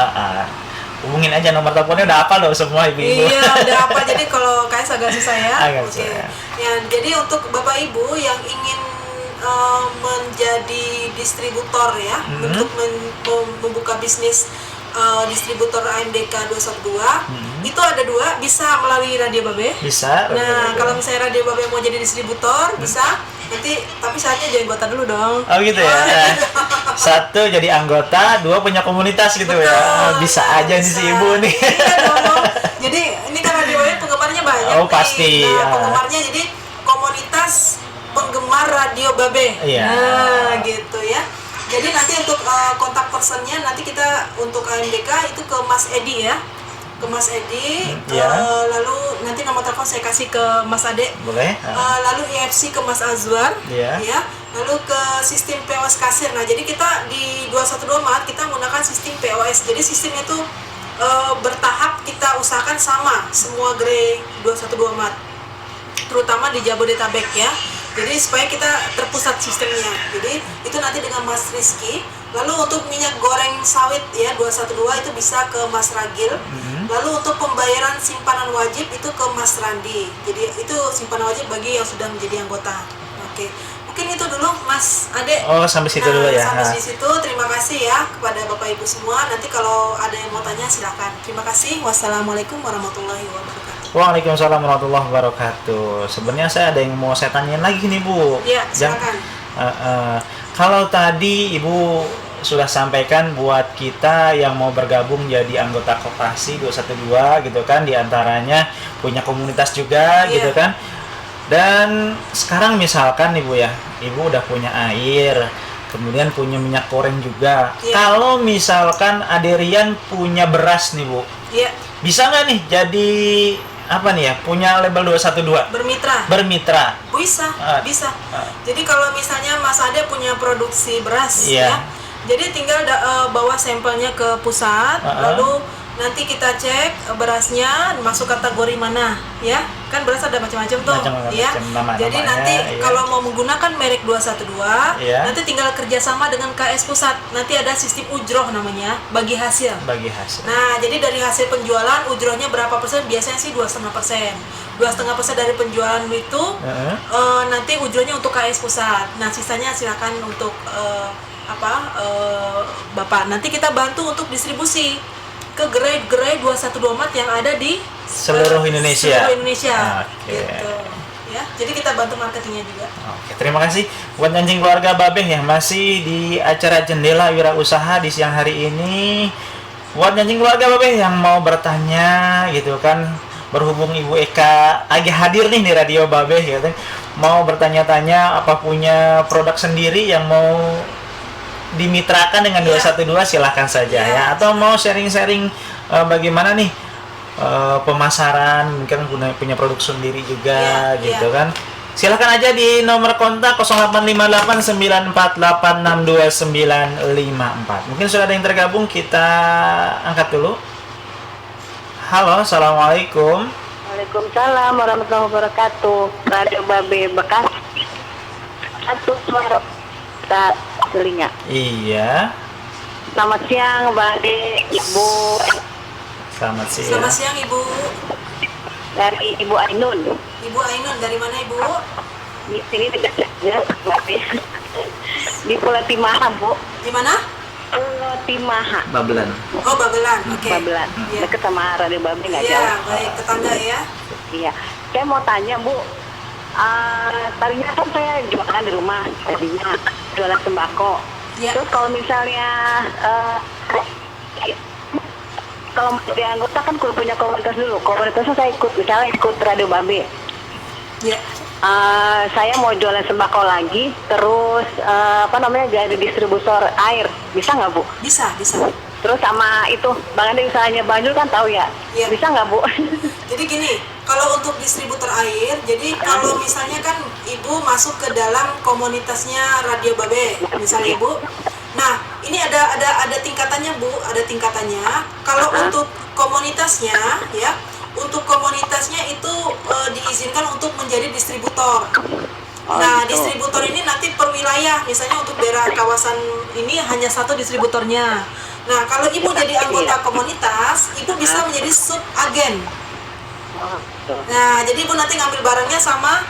Hubungin aja, nomor teleponnya udah hafal loh semua ibu-ibu. Iya, udah hafal. Jadi kalau KS agak susah ya. Agak susah. Ya, jadi untuk Bapak Ibu yang ingin menjadi distributor ya, untuk membuka bisnis distributor AMDK 212, itu ada dua, bisa melalui Radio Babe. Bisa. Nah, kalau misalnya Radio Babe mau jadi distributor, bisa. Nanti, tapi syaratnya jadi anggota dulu dong. Oh gitu ya. Satu jadi anggota, dua punya komunitas gitu. Betul, ya. Bisa aja nih si ibu nih. Iya dong. Jadi ini kan Radio Babe penggemarnya banyak. banyak Oh, pasti, nih. Nah, ya. penggemarnya jadi komunitas penggemar Radio Babe. Iya. Nah, gitu ya. Jadi nanti untuk kontak personnya nanti kita untuk AMDK itu ke Mas Edi ya. Ke Mas Edi, Iya. lalu nanti nomor telepon saya kasih ke Mas Ade. Boleh? Lalu IFC ke Mas Azwar, Iya. ya. Lalu ke sistem POS kasir. Nah, jadi kita di 212 Maret kita menggunakan sistem POS. Jadi sistemnya itu bertahap kita usahakan sama semua gerai 212 Maret, terutama di Jabodetabek ya. Jadi supaya kita terpusat sistemnya. Jadi itu nanti dengan Mas Rizky. Lalu untuk minyak goreng sawit ya 212 itu bisa ke Mas Ragil. Lalu untuk pembayaran simpanan wajib itu ke Mas Randi. Jadi itu simpanan wajib bagi yang sudah menjadi anggota. Oke. Mungkin itu dulu Mas Ade. Oh, sampai situ dulu ya. Sampai Nah. di situ. Terima kasih ya kepada Bapak Ibu semua. Nanti kalau ada yang mau tanya silakan. Terima kasih. Wassalamualaikum warahmatullahi wabarakatuh. Waalaikumsalam warahmatullahi wabarakatuh. Sebenarnya saya ada yang mau saya tanyain lagi nih Bu. Iya, silakan. Kalau tadi Ibu sudah sampaikan buat kita yang mau bergabung jadi anggota koperasi 212 gitu kan, diantaranya punya komunitas juga Iya. gitu kan. Dan sekarang misalkan nih Bu ya, Ibu udah punya air, kemudian punya minyak goreng juga. Iya. Kalau misalkan Aderian punya beras nih Bu, Iya, bisa nggak nih jadi apa nih ya, punya label 212 bermitra. bermitra? Bisa, Ah. bisa. Jadi kalau misalnya Mas Ade punya produksi beras Iya. ya, jadi tinggal bawa sampelnya ke pusat, lalu nanti kita cek berasnya masuk kategori mana, ya. Kan beras ada macam-macam tuh, Macam-macam ya. nama-namanya, Jadi nanti iya. kalau mau menggunakan merek 212, Iya. nanti tinggal kerjasama dengan KS Pusat. Nanti ada sistem ujroh namanya, bagi hasil. Bagi hasil. Nah, jadi dari hasil penjualan ujrohnya berapa persen? Biasanya sih 2,5%. 2,5% dari penjualan itu Heeh. nanti ujrohnya untuk KS Pusat. Nah, sisanya silakan untuk Bapak. Nanti kita bantu untuk distribusi ke gerai-gerai 212 Maret yang ada di Seluruh Indonesia. Seluruh Indonesia. Oke. Gitu. Ya, jadi kita bantu marketingnya juga. Oke, terima kasih buat anjing keluarga Babeh yang masih di acara Jendela Wirausaha di siang hari ini. Buat anjing keluarga Babeh yang mau bertanya gitu kan, berhubung Ibu Eka lagi hadir nih di Radio Babeh gitu, mau bertanya-tanya apa punya produk sendiri yang mau dimitrakan dengan 212 silahkan saja Iya. ya, atau mau sharing-sharing bagaimana nih pemasaran, mungkin punya produk sendiri juga Iya, gitu iya. kan, silakan aja di nomor kontak 085894862954. Mungkin sudah ada yang tergabung, kita angkat dulu. Halo, assalamualaikum. Waalaikumsalam warahmatullahi wabarakatuh. Radio Babe Bekasi. Satu suara tak telinga. Iya, Selamat siang, Mbak Ade, Ibu selamat siang. Selamat siang, Ibu. dari Ibu Ainun. Ibu Ainun dari mana, Ibu? Di sini dekat ya, Babe. Di Pulau Timaha, Bu. Di mana? Pulau Timaha, Babelan. Oh, Babelan. Oke. Babelan. Iya. Dekat sama Radio Babe nggak Iya, jauh. baik, tetangga ya. Iya. Saya mau tanya, Bu. Tadinya kan saya jualan di rumah, tadinya jualan sembako. Iya. Terus kalau misalnya kalau jadi anggota kan kudu punya komunitas dulu. Komunitasnya saya ikut, misalnya ikut Radio Babe. Iya. Saya mau jualan sembako lagi, terus jadi distributor air, bisa nggak, Bu? Bisa, bisa. Terus sama itu, Bang Ade usahanya Bang Jul kan tahu ya, Iya. bisa nggak, Bu? Jadi gini, kalau untuk distributor air, jadi kalau misalnya kan Ibu masuk ke dalam komunitasnya Radio Babe, misalnya Ibu. Nah, ini ada tingkatannya, Bu, ada tingkatannya. Kalau untuk komunitasnya ya, untuk komunitasnya itu diizinkan untuk menjadi distributor. Nah, gitu. distributor ini nanti per wilayah, misalnya untuk daerah kawasan ini hanya satu distributornya. Nah, kalau Ibu jadi anggota komunitas, Ibu bisa menjadi sub agen. Nah, jadi Ibu nanti ngambil barangnya sama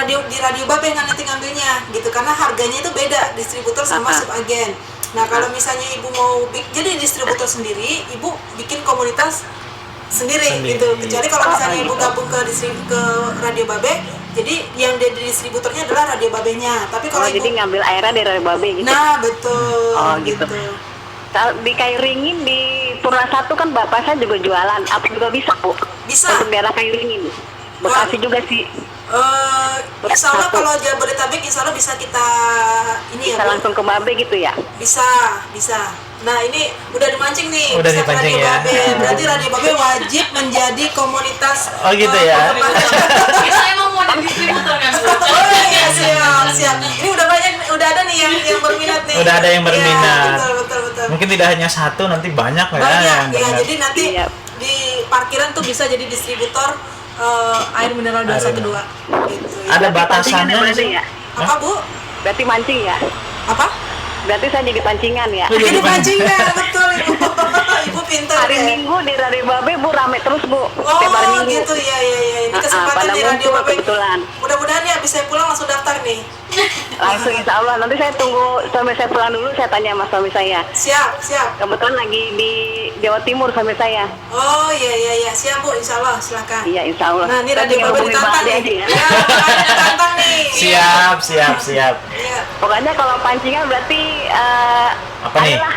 di Radio Babe nanti ngambilnya gitu, karena harganya itu beda distributor sama sub agen. Nah, kalau misalnya Ibu mau jadi distributor sendiri, Ibu bikin komunitas sendiri. Gitu. Kecuali kalau misalnya Ibu gabung ke Radio Babe, jadi yang jadi distributornya adalah Radio Babenya. Tapi kalau Ibu Jadi ngambil airnya dari Radio Babe gitu. Nah, betul. Oh, gitu. Dikairingin di Purna 1 kan bapak saya juga jualan. Apa juga bisa, Bu? Bisa. Untuk daerah Kailingin. Bekasi juga sih. Insya Allah kalau Jabodetabek insya Allah bisa kita ini Bisa ya Bu. langsung ke Babe gitu ya? Bisa. Nah ini udah dimancing nih. Udah bisa ke dipancing Radio ya. Babe. Berarti Radio Babe wajib menjadi komunitas. Oh gitu ya. Kita emang mau jadi distributor kan? Oh iya siap. Ini udah ada nih yang berminat nih. Udah ada yang berminat. Iya, betul. Mungkin tidak hanya satu, nanti banyak ya Banyak yang ya. berminat. Jadi nanti Iya. di parkiran tuh bisa jadi distributor air mineral 212 gitu. Ya. Ada Pancingan batasannya ya nggak berarti sih? ya? Apa Bu? Berarti mancing ya? Apa? Berarti saya jadi pancingan ya? Oh, jadi Ini pancingan betul Ibu. Ibu pintar Hari ya. Minggu di Radio Babe, Bu, rame terus, Bu. Oh Setiap hari Minggu. gitu ya. Ini kesempatan pada di Radio ngumpul Babe. kebetulan. Mudah-mudahan ya habis saya pulang langsung daftar nih. Langsung insya Allah. Nanti saya tunggu suami saya pulang dulu, saya tanya sama suami saya. Siap. Kebetulan lagi di Jawa Timur suami saya. Oh iya. Siap Bu, insya Allah silakan. Iya, insya Allah. Nah ini Saya Radio tinggal Babe hubungin Bang ditantang Ade nih. aja ya. Ya, makanya ditantang nih. Siap. Iya. Pokoknya kalau pancingan berarti Apa nih? ayolah.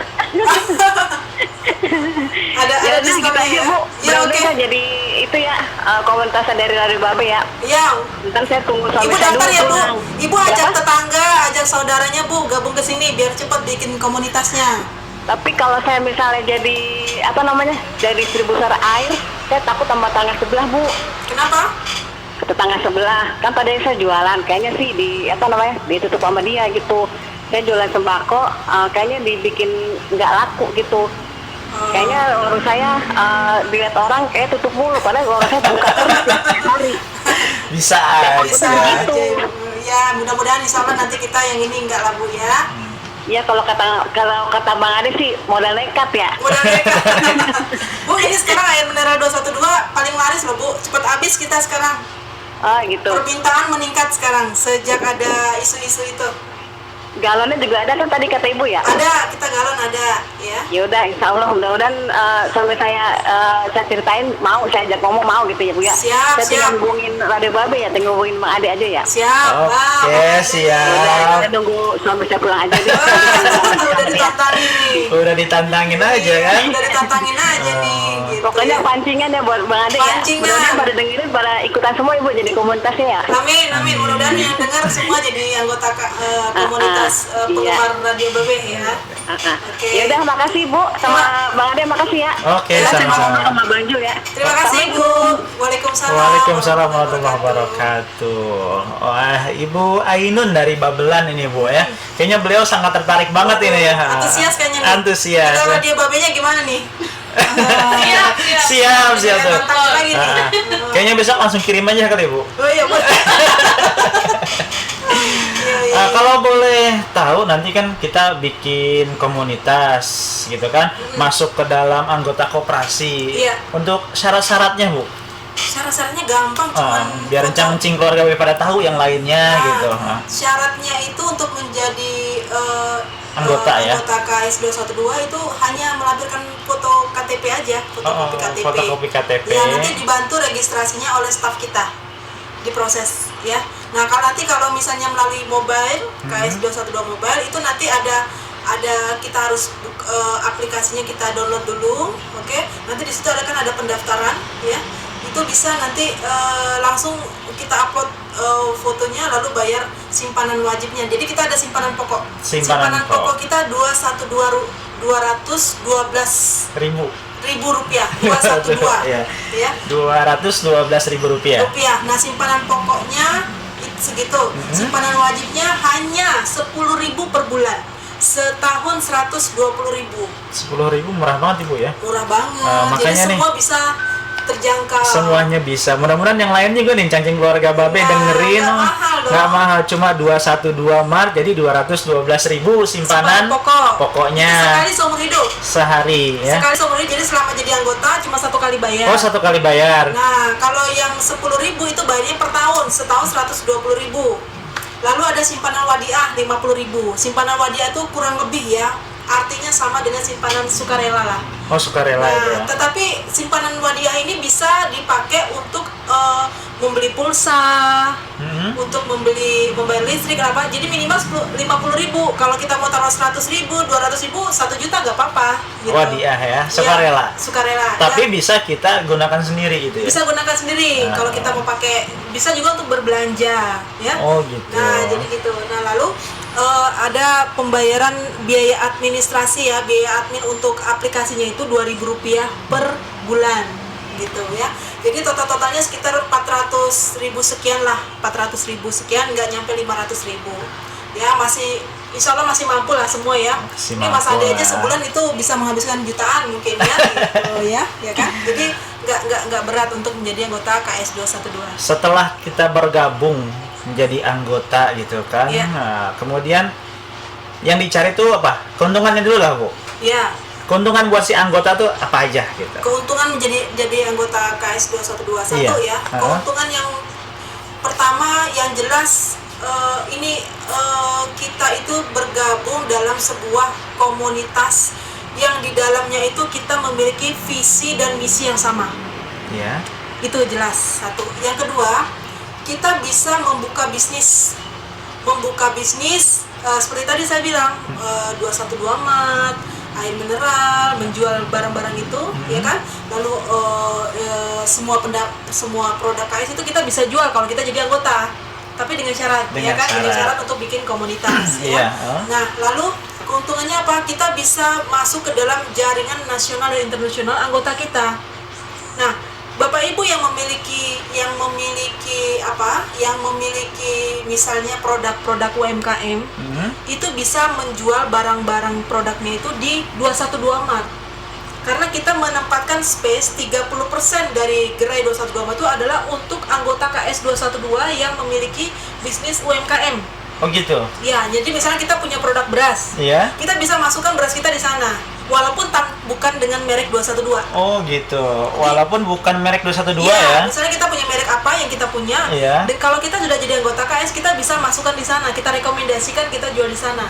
Ada Ya udah gitu diskonnya aja, ya. Bu. Ya oke. Mudah-mudahan jadi itu ya komunitasnya dari Radio Babe ya. Iya. Ntar saya tunggu suami Ibu saya daftar dulu ya Bu. pulang. Ibu ajak Berapa? tetangga, ajak saudaranya Bu gabung ke sini biar cepat bikin komunitasnya. Tapi kalau saya misalnya jadi jadi distributor air, saya takut sama tetangga sebelah, Bu. Kenapa? Ke tetangga sebelah kan tadi saya jualan, kayaknya sih ditutup sama dia gitu. Saya jualan sembako, kayaknya dibikin nggak laku gitu. Kayaknya warung saya dilihat orang kayak tutup mulu, padahal warung saya buka terus tiap hari. Bisa Bisa aja. aja Ibu. Ya mudah-mudahan insya Allah nanti kita yang ini enggak lah Bu ya. Ya kalau kata Bang Ade sih modal nekat ya. Mudah nekat. Bu ini sekarang air mineral 212 paling laris loh Bu. Cepat habis kita sekarang. Oh gitu. Permintaan meningkat sekarang sejak ada isu-isu itu. Galonnya juga ada kan tadi kata Ibu ya? Ada, kita galon ada ya. Ya udah, insya Allah mudah-mudahan sampai saya ceritain saya ajak ngomong mau gitu ya Bu ya. Siap, Saya tinggal siap. hubungin Radio Babe ya, tinggal hubungin Bang Ade aja ya. Siap, Bang. Oke, siap. Saya nunggu suami saya pulang aja deh. Udah ditantangin nih. Udah ditantangin aja kan? Udah ditantangin aja nih gitu. Pokoknya ya. pancingan ya buat Bang Ade ya. Pancingan. Mudah-mudahan pada dengerin, pada ikutan semua Ibu jadi komunitasnya ya. Amin. Mudah-mudahan yang dengar semua jadi anggota komunitas penggemar Radio Babe ya. Oke. Ya udah, makasih Bu sama Bang Ade, makasih ya. Oke, Saya mau sama-sama. ngomong sama Bang Ju ya. Terima kasih Bu. Waalaikumsalam. Waalaikumsalam warahmatullahi wabarakatuh. Wah, Ibu Ainun dari Babelan ini Bu ya. Kayaknya beliau sangat tertarik banget ini ya. Antusias kayaknya nih. Antusias. Kita Radio Babenya gimana nih? Siap tuh. Tantang lagi nih. Ah, kayaknya besok langsung kirim aja kali Bu. Oh iya Bu. Iya. Kalau boleh tahu nanti kan kita bikin komunitas gitu kan, masuk ke dalam anggota koperasi. Iya. Untuk syarat-syaratnya Bu. Syarat-syaratnya gampang cuman Biar foto. encang-encing keluarga pada tahu yang lainnya Nah, gitu. Syaratnya itu untuk menjadi Anggota ya? anggota KS 212 itu hanya melampirkan foto KTP aja, fotokopi KTP. Fotokopi KTP. Ya, nanti dibantu registrasinya oleh staf kita diproses ya. Nah, kalau misalnya melalui mobile, KS 212 mobile itu nanti ada kita harus aplikasinya kita download dulu, oke? Nanti di situ ada pendaftaran ya. Itu bisa nanti langsung kita upload fotonya lalu bayar simpanan wajibnya. Jadi kita ada simpanan pokok. Simpanan Pokok pokok. kita 212.000 rupiah 212 Iya. ya. Rp212.000. Rupiah. Nah, simpanan pokoknya segitu. Simpanan wajibnya hanya 10.000 per bulan. Setahun 120.000. 10.000 murah banget Ibu ya. Murah banget. Nah, Jadi makanya nih, semua bisa terjangkau. semuanya bisa. Mudah-mudahan yang lain juga nih cacing keluarga Babe Ya, dengerin. nggak mahal dong. Nggak mahal, cuma 212 Mart jadi 212.000 simpanan pokoknya Sekali seumur hidup. sehari ya. Sekali seumur hidup, jadi selama jadi anggota cuma satu kali bayar. Oh, satu kali bayar. Nah, kalau yang 10.000 itu bayarnya per tahun, setahun 120.000. Lalu ada simpanan wadiah 50.000. Simpanan wadiah itu kurang lebih ya, artinya sama dengan simpanan sukarela lah. Oh, sukarela Nah, itu ya. tetapi simpanan wadiah ini bisa dipakai untuk membeli pulsa, untuk membayar listrik apa. Jadi minimal 50.000. Kalau kita mau taruh 100.000, 200.000, 1 juta nggak apa-apa. Gitu. Wadiah ya, sukarela. Ya, sukarela. Tapi ya. bisa kita gunakan sendiri gitu ya. Bisa gunakan sendiri. Kalau kita mau pakai, bisa juga untuk berbelanja, ya. Oh gitu. Nah jadi gitu. Nah lalu ada pembayaran biaya administrasi ya, biaya admin untuk aplikasinya itu Rp2.000 per bulan gitu ya. Jadi totalnya sekitar 400.000 sekian lah, 400.000 sekian, nggak nyampe 500.000 ya. Masih insya Allah masih mampu lah semua ya. Ini Mas Ade aja sebulan itu bisa menghabiskan jutaan mungkin ya gitu ya kan. Jadi nggak berat untuk menjadi anggota KS 212. Setelah kita bergabung menjadi anggota gitu kan, Iya. nah, kemudian yang dicari tuh apa? Keuntungannya dulu lah Bu. Ya. Keuntungan buat si anggota tuh apa aja gitu? Keuntungan jadi anggota KS 212 satu Iya. ya. Keuntungan yang pertama yang jelas kita itu bergabung dalam sebuah komunitas yang di dalamnya itu kita memiliki visi dan misi yang sama. Ya. Itu jelas satu. Yang kedua, kita bisa membuka bisnis. Seperti tadi saya bilang 212 Mat, air mineral, menjual barang-barang itu, ya kan. Lalu semua produk KS itu kita bisa jual kalau kita jadi anggota, tapi dengan syarat, ya kan, dengan syarat untuk bikin komunitas. Ya. Nah, lalu keuntungannya apa? Kita bisa masuk ke dalam jaringan nasional dan internasional anggota kita. Nah, Bapak Ibu yang memiliki misalnya produk-produk UMKM, itu bisa menjual barang-barang produknya itu di 212 Mart. Karena kita menempatkan space 30% dari gerai 212 Mart itu adalah untuk anggota KS 212 yang memiliki bisnis UMKM. Oh gitu. Ya, jadi misalnya kita punya produk beras. Iya. Kita bisa masukkan beras kita di sana. Walaupun bukan dengan merek 212. Oh gitu. Walaupun bukan merek 212 ya. Misalnya kita punya merek apa yang kita punya, Iya. dan kalau kita sudah jadi anggota KS, kita bisa masukkan di sana, kita rekomendasikan kita jual di sana.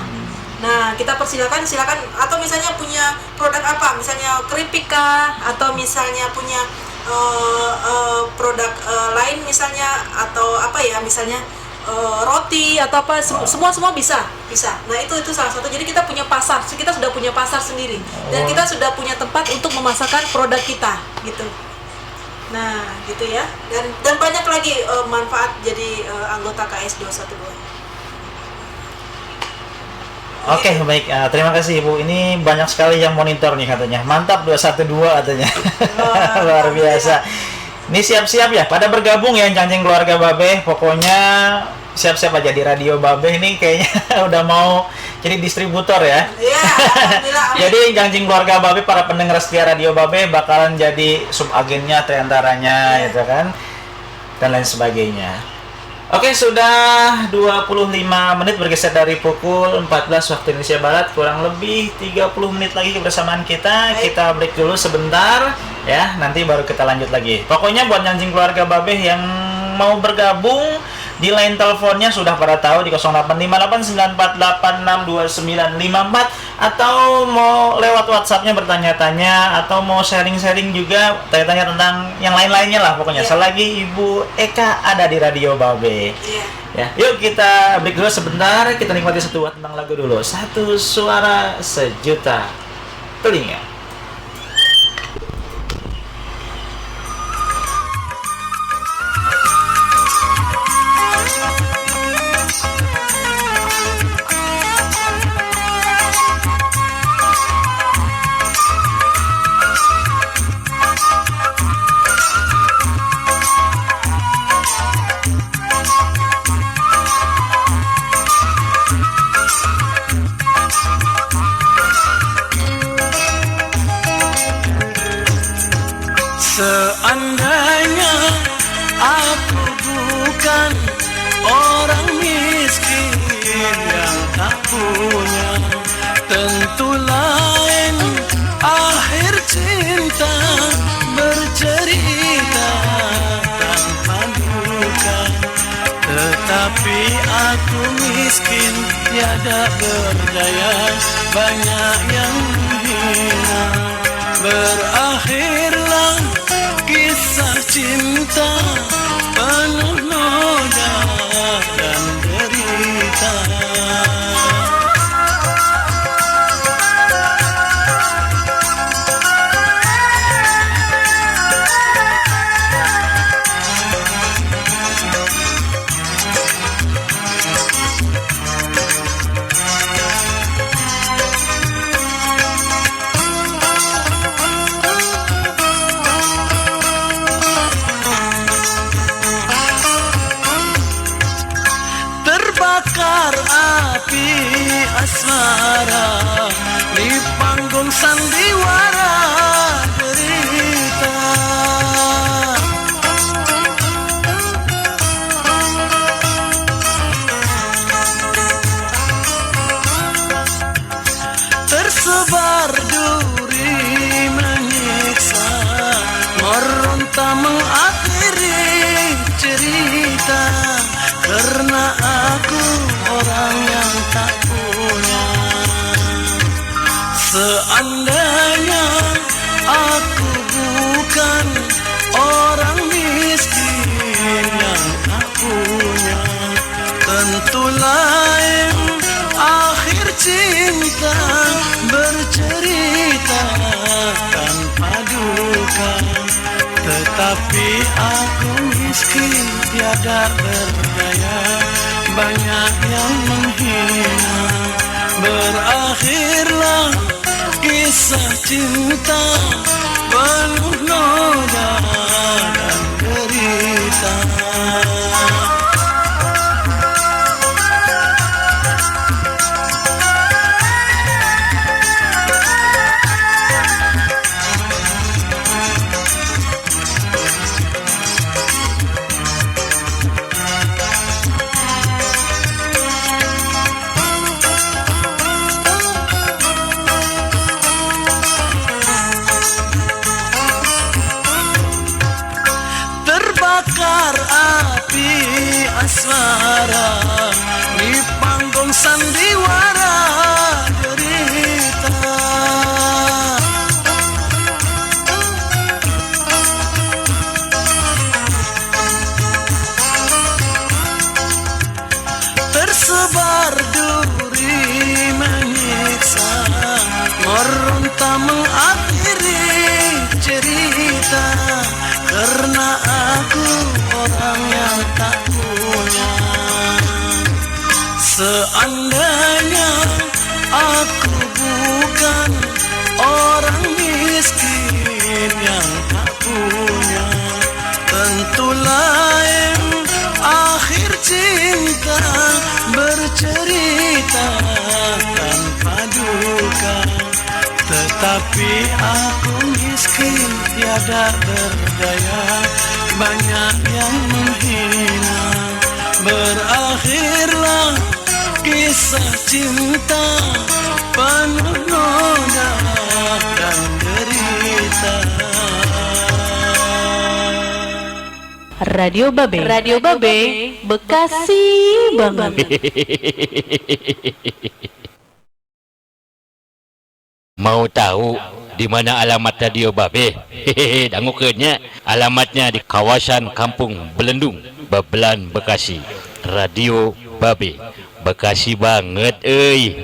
Nah, kita silakan. Atau misalnya punya produk apa, misalnya keripik kah, atau misalnya punya produk lain misalnya, atau apa ya, misalnya roti atau apa, semua bisa. Nah itu salah satu. Jadi kita punya pasar, kita sudah punya pasar sendiri, dan kita sudah punya tempat untuk memasarkan produk kita gitu. Nah gitu ya, dan banyak lagi manfaat jadi anggota KS 212. Oke, baik. Terima kasih Ibu. Ini banyak sekali yang monitor nih katanya. Mantap 212 katanya. Luar biasa. Ini siap-siap ya, pada bergabung ya Cancing Keluarga Babe. Pokoknya siap-siap aja di Radio Babe ini kayaknya udah mau jadi distributor ya. Iya, alhamdulillah. Jadi Cancing Keluarga Babe, para pendengar setia Radio Babe bakalan jadi subagennya antaranya gitu kan, dan lain sebagainya. Oke, sudah 25 menit bergeser dari pukul 14 waktu Indonesia Barat, kurang lebih 30 menit lagi kebersamaan kita. Kita break dulu sebentar ya, nanti baru kita lanjut lagi. Pokoknya buat Cancing Keluarga Babe yang mau bergabung, di line teleponnya sudah pada tahu di 085894862954, atau mau lewat WhatsApp-nya bertanya-tanya, atau mau sharing-sharing juga, tanya-tanya tentang yang lain-lainnya lah pokoknya. Selagi Ibu Eka ada di Radio Babe. Ya, yuk kita break dulu sebentar, kita nikmati satu buah tentang lagu dulu. Satu suara sejuta telinga. Seandainya aku bukan orang miskin yang tak punya, tentu lain akhir cinta bercerita tanpa duka. Tetapi aku miskin tiada berdaya, banyak yang hina. Berakhirlah kisah cinta Terbakar api asmara di panggung sandiwara derita. Tersebar duri menyiksa, meronta mengakhiri cerita. Karena aku orang yang tak punya. Seandainya aku bukan orang miskin yang tak punya, tentu lain akhir cinta bercerita tanpa duka. Tetapi aku miskin tiada berdaya, banyak yang menghina. Berakhirlah kisah cinta penuh noda dan derita. Terbakar api asmara di panggung sandiwara derita. Tersebar duri menyiksa, meronta mengakhiri cerita. Karena aku orang yang tak punya. Seandainya aku bukan orang miskin yang tak punya, tentu lain akhir cinta bercerita tanpa duka. Tetapi aku miskin tiada berdaya, banyak yang menghina. Berakhirlah kisah cinta penuh noda dan derita. Radio Babe, Bekasi banget. Mau tahu di mana alamat Radio Babe? Dangukeunnya alamatnya di kawasan Kampung Belendung, Babelan, Bekasi. Radio Babe, Bekasi banget euy.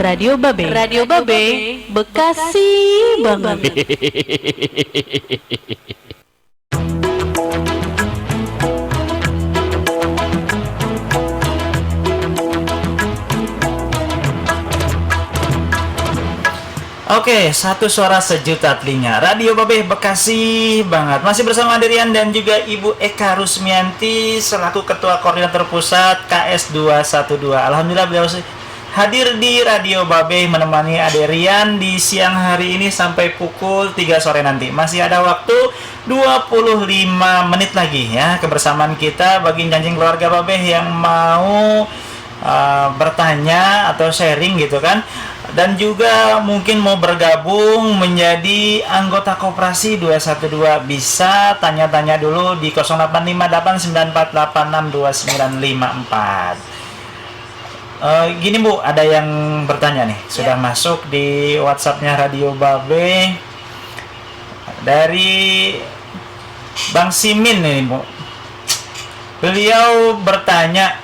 Radio Babe. Radio Babe, Bekasi banget. Oke, satu suara sejuta telinga. Radio Babe Bekasi banget. Masih bersama Adrian dan juga Ibu Eka Rusmianti selaku Ketua Koordinator Pusat KS 212. Alhamdulillah beliau hadir di Radio Babe menemani Adrian di siang hari ini sampai pukul 3 sore nanti. Masih ada waktu 25 menit lagi ya kebersamaan kita bagi janjing keluarga Babe yang mau bertanya atau sharing gitu kan, dan juga mungkin mau bergabung menjadi anggota koperasi 212, bisa tanya-tanya dulu di 0858942954. Gini Bu, ada yang bertanya nih, sudah masuk di WhatsApp-nya Radio Babe dari Bang Simin nih Bu. Beliau bertanya,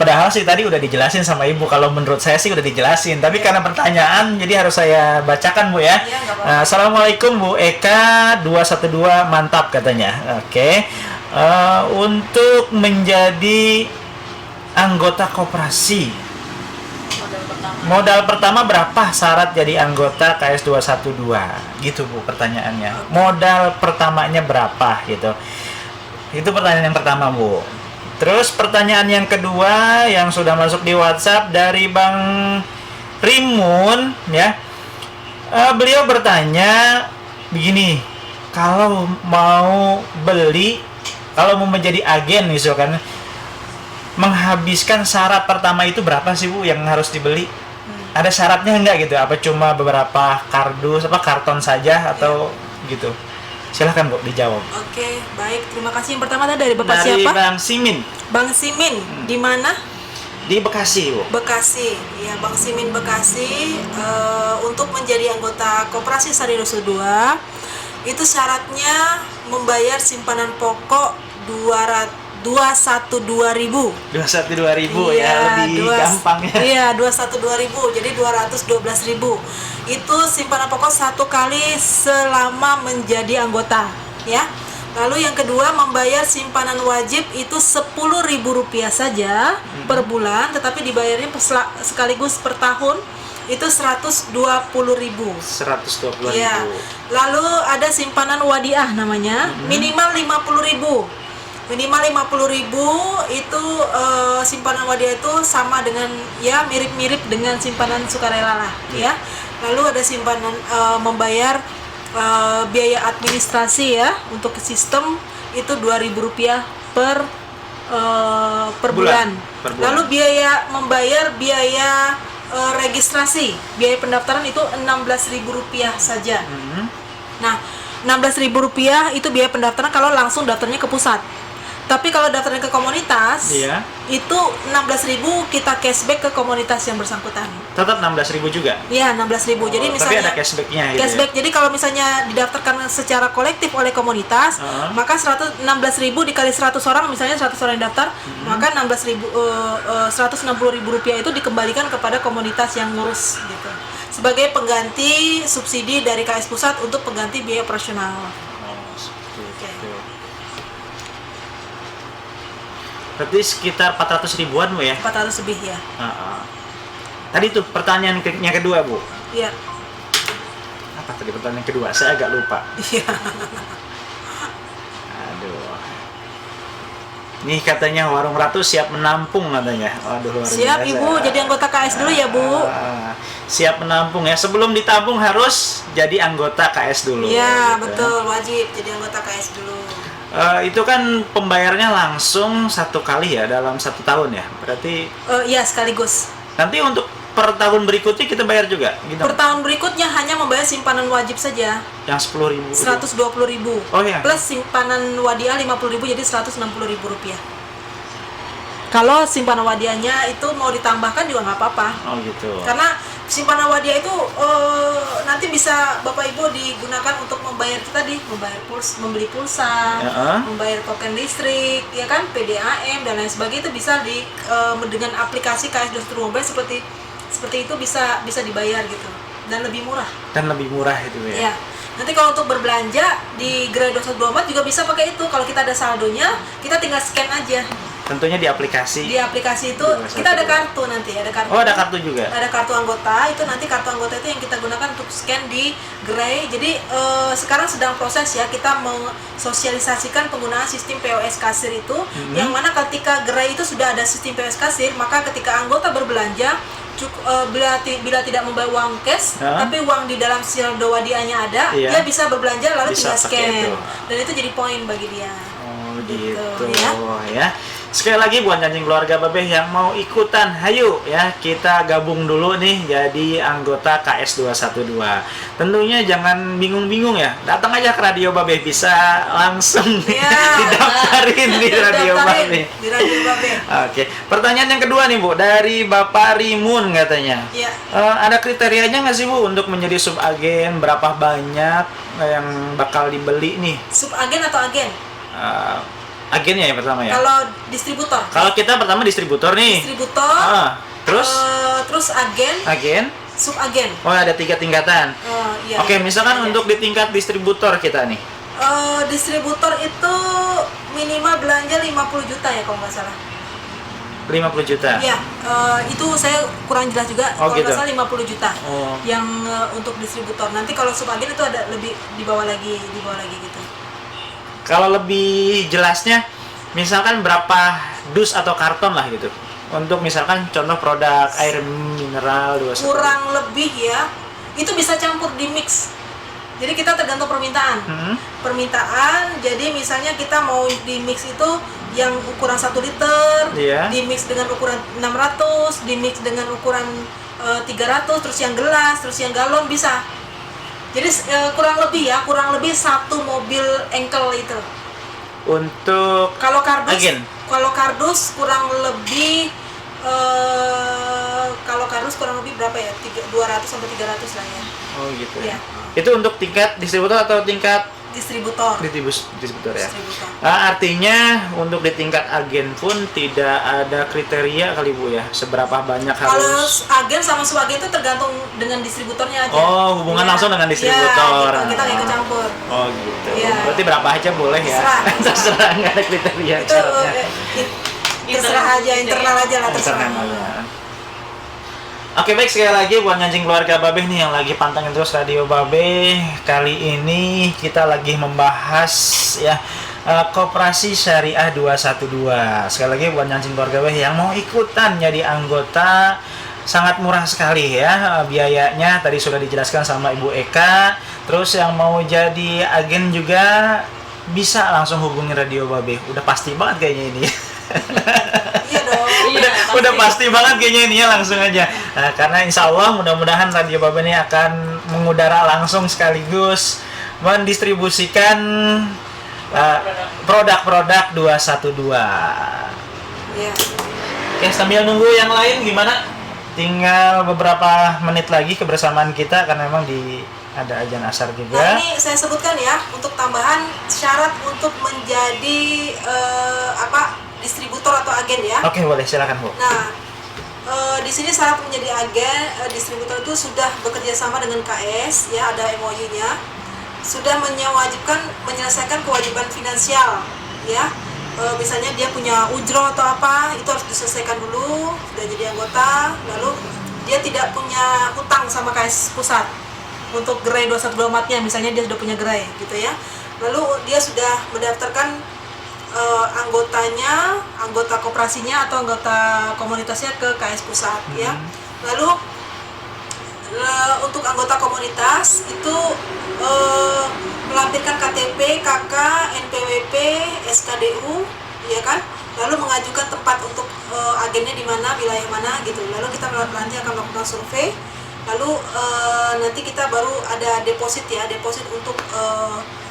padahal sih tadi udah dijelasin sama Ibu, kalau menurut saya sih udah dijelasin, tapi karena pertanyaan jadi harus saya bacakan Bu ya. Assalamualaikum Bu Eka 212, mantap katanya. Oke. Untuk menjadi anggota koperasi, modal pertama berapa syarat jadi anggota KS 212 gitu Bu pertanyaannya. Modal pertamanya berapa gitu. Itu pertanyaan yang pertama Bu. Terus pertanyaan yang kedua yang sudah masuk di WhatsApp dari Bang Rimun ya. Beliau bertanya begini, kalau mau beli, kalau mau menjadi agen misalkan, menghabiskan syarat pertama itu berapa sih Bu yang harus dibeli? Ada syaratnya enggak gitu? Apa cuma beberapa kardus, karton saja atau gitu? Silahkan Bu dijawab. Oke, baik. Terima kasih. Yang pertama tadi dari Bapak Dari siapa? Bang Simin. Bang Simin. Di mana? Di Bekasi Bu. Bekasi. Ya, Bang Simin Bekasi. Untuk menjadi anggota Koperasi Sari 212 itu syaratnya membayar simpanan pokok 212.000. 212.000 ya, lebih gampang ya. Iya, 212.000. Jadi 212.000. Itu simpanan pokok satu kali selama menjadi anggota, ya. Lalu yang kedua, membayar simpanan wajib itu Rp10.000 saja per bulan, tetapi dibayarnya sekaligus per tahun itu 120.000. 120.000. Ya. Lalu ada simpanan wadiah namanya, minimal 50.000. Minimal 50.000 itu simpanan wadiah itu sama dengan ya mirip-mirip dengan simpanan sukarela lah ya. Lalu ada simpanan membayar biaya administrasi ya untuk sistem itu Rp2.000 per bulan. Lalu membayar biaya registrasi, biaya pendaftaran itu Rp16.000 saja. Nah, Rp16.000 itu biaya pendaftaran kalau langsung daftarnya ke pusat. Tapi kalau daftarnya ke komunitas, itu 16.000 kita cashback ke komunitas yang bersangkutan. Tetap 16.000 juga? Iya, 16.000. Jadi misalnya tapi ada cashbacknya gitu. Cashback. Jadi kalau misalnya didaftarkan secara kolektif oleh komunitas, maka 16.000 dikali 100 orang, misalnya 100 orang yang daftar, maka 160.000 rupiah itu dikembalikan kepada komunitas yang ngurus gitu. Sebagai pengganti subsidi dari KS Pusat untuk pengganti biaya operasional. Berarti sekitar 400 ribuan Bu ya? 400 lebih ya. Tadi tuh pertanyaan yang kedua Bu. Iya. Apa tadi pertanyaan kedua? Saya agak lupa. Iya. Aduh. Nih katanya Warung Ratu siap menampung katanya. Waduh, luar siap biasa. Ibu, jadi anggota KS dulu ya Bu. Siap menampung ya. Sebelum ditabung harus jadi anggota KS dulu. Iya, gitu. betul. Wajib jadi anggota KS dulu. Itu kan pembayarannya langsung satu kali ya dalam 1 tahun ya, berarti? Iya sekaligus. Nanti untuk per tahun berikutnya kita bayar juga, gitu? Per tahun berikutnya hanya membayar simpanan wajib saja. Yang 10.000? 120.000. Oh iya. Plus simpanan wadiah 50.000 jadi Rp160.000. Kalau simpanan wadiahnya itu mau ditambahkan juga nggak apa-apa. Oh gitu. Karena simpanan wadiah itu nanti bisa Bapak Ibu digunakan untuk membayar tadi, membeli pulsa, membayar token listrik, ya kan, PDAM dan lain sebagainya, itu bisa dengan aplikasi KS 212 seperti seperti itu bisa dibayar gitu dan lebih murah. itu ya. Ya. Nanti kalau untuk berbelanja di Gerai 2124 juga bisa pakai itu. Kalau kita ada saldonya, kita tinggal scan aja. Tentunya di aplikasi. Di aplikasi itu kita ada kartu nanti, ada kartu. Oh, ada kartu juga. Ada kartu anggota, itu nanti kartu anggota itu yang kita gunakan untuk scan di Gerai. Jadi sekarang sedang proses ya, kita mensosialisasikan penggunaan sistem POS kasir itu, yang mana ketika Gerai itu sudah ada sistem POS kasir, maka ketika anggota berbelanja bila tidak membawa uang cash, tapi uang di dalam saldo wadiahnya ada, dia bisa berbelanja lalu Bisa tinggal pakai scan, itu. dan itu jadi poin bagi dia. Oh gitu ya. ya. Sekali lagi buat cacing keluarga Babeh yang mau ikutan, hayu ya, kita gabung dulu nih jadi anggota KS212. Tentunya jangan bingung-bingung ya, datang aja ke Radio Babeh, bisa langsung didaftarin di Radio Babeh. Di Radio Babeh. Oke, pertanyaan yang kedua nih Bu, dari Bapak Rimun katanya. Iya. Ada kriterianya nggak sih Bu untuk menjadi subagen? Berapa banyak yang bakal dibeli nih? Subagen atau agen? Agennya yang pertama ya. Kalau distributor. Kalau kita pertama distributor nih. Distributor. Terus? Terus agen. Agen. Subagen. Oh, ada 3 tingkatan. Iya. Oke, misalkan untuk di tingkat distributor kita nih. Distributor itu minimal belanja 50 juta ya kalau nggak salah. 50 juta. Iya. Itu saya kurang jelas juga. Oh, kalau gitu. nggak salah 50 juta. Oh. Yang untuk distributor. Nanti kalau subagen itu ada lebih di bawah lagi gitu. Kalau lebih jelasnya, misalkan berapa dus atau karton lah gitu. Untuk misalkan contoh produk air mineral 21. Kurang lebih ya, itu bisa campur di mix. Jadi kita tergantung permintaan. Permintaan, jadi misalnya kita mau di mix itu yang ukuran 1 liter, di mix dengan ukuran 600, di mix dengan ukuran 300, terus yang gelas, terus yang galon bisa. Jadi kurang lebih 1 mobil engkel itu. Untuk kalau kardus, agen. Kalau kardus kurang lebih berapa ya? 200 sampai 300 lah ya. Oh gitu ya. Iya. Itu untuk tingkat distributor atau tingkat distributor ya. Artinya untuk di tingkat agen pun tidak ada kriteria kali Bu ya, seberapa banyak harus. Kalau agen sama subagen itu tergantung dengan distributornya aja. Oh, hubungan langsung dengan distributor. Gitu. Kita nggak ikut campur. Oh gitu. Ya. Berarti berapa aja boleh ya? Terserah, nggak ada kriteria Itu syaratnya. terserah aja, internal aja lah terserah. Oke, baik, sekali lagi buat nyancing keluarga Babeh nih yang lagi pantengin terus Radio Babeh. Kali ini kita lagi membahas ya Koperasi Syariah 212. Sekali lagi buat nyancing keluarga Babeh yang mau ikutan jadi anggota, sangat murah sekali ya biayanya. Tadi sudah dijelaskan sama Ibu Eka. Terus yang mau jadi agen juga bisa langsung hubungi Radio Babeh. Udah pasti banget kayaknya ini. Iya dong. Udah pasti banget kayaknya ini ya, langsung aja. Nah, karena insya Allah mudah-mudahan Radio Babeh ini akan mengudara langsung sekaligus mendistribusikan produk-produk 212. Iya. Oke, sambil nunggu yang lain gimana? Tinggal beberapa menit lagi kebersamaan kita karena memang ada azan asar juga. Nah, ini saya sebutkan ya, untuk tambahan syarat untuk menjadi distributor atau agen ya. Oke, boleh, silakan Bu. Nah, di sini syarat menjadi agen distributor itu sudah bekerja sama dengan KS ya, ada MOU-nya, sudah menyelesaikan kewajiban finansial ya. Misalnya dia punya ujro atau apa, itu harus diselesaikan dulu, sudah jadi anggota, lalu dia tidak punya hutang sama KS pusat untuk gerai 2124-nya, misalnya dia sudah punya gerai gitu ya. Lalu dia sudah mendaftarkan anggota koperasinya atau anggota komunitasnya ke KS pusat ya. Lalu untuk anggota komunitas itu melampirkan KTP, KK, NPWP, SKDU, ya kan? Lalu mengajukan tempat untuk agennya di mana, wilayah mana gitu. Lalu kita nanti akan melakukan survei. Lalu nanti kita baru ada deposit ya, deposit untuk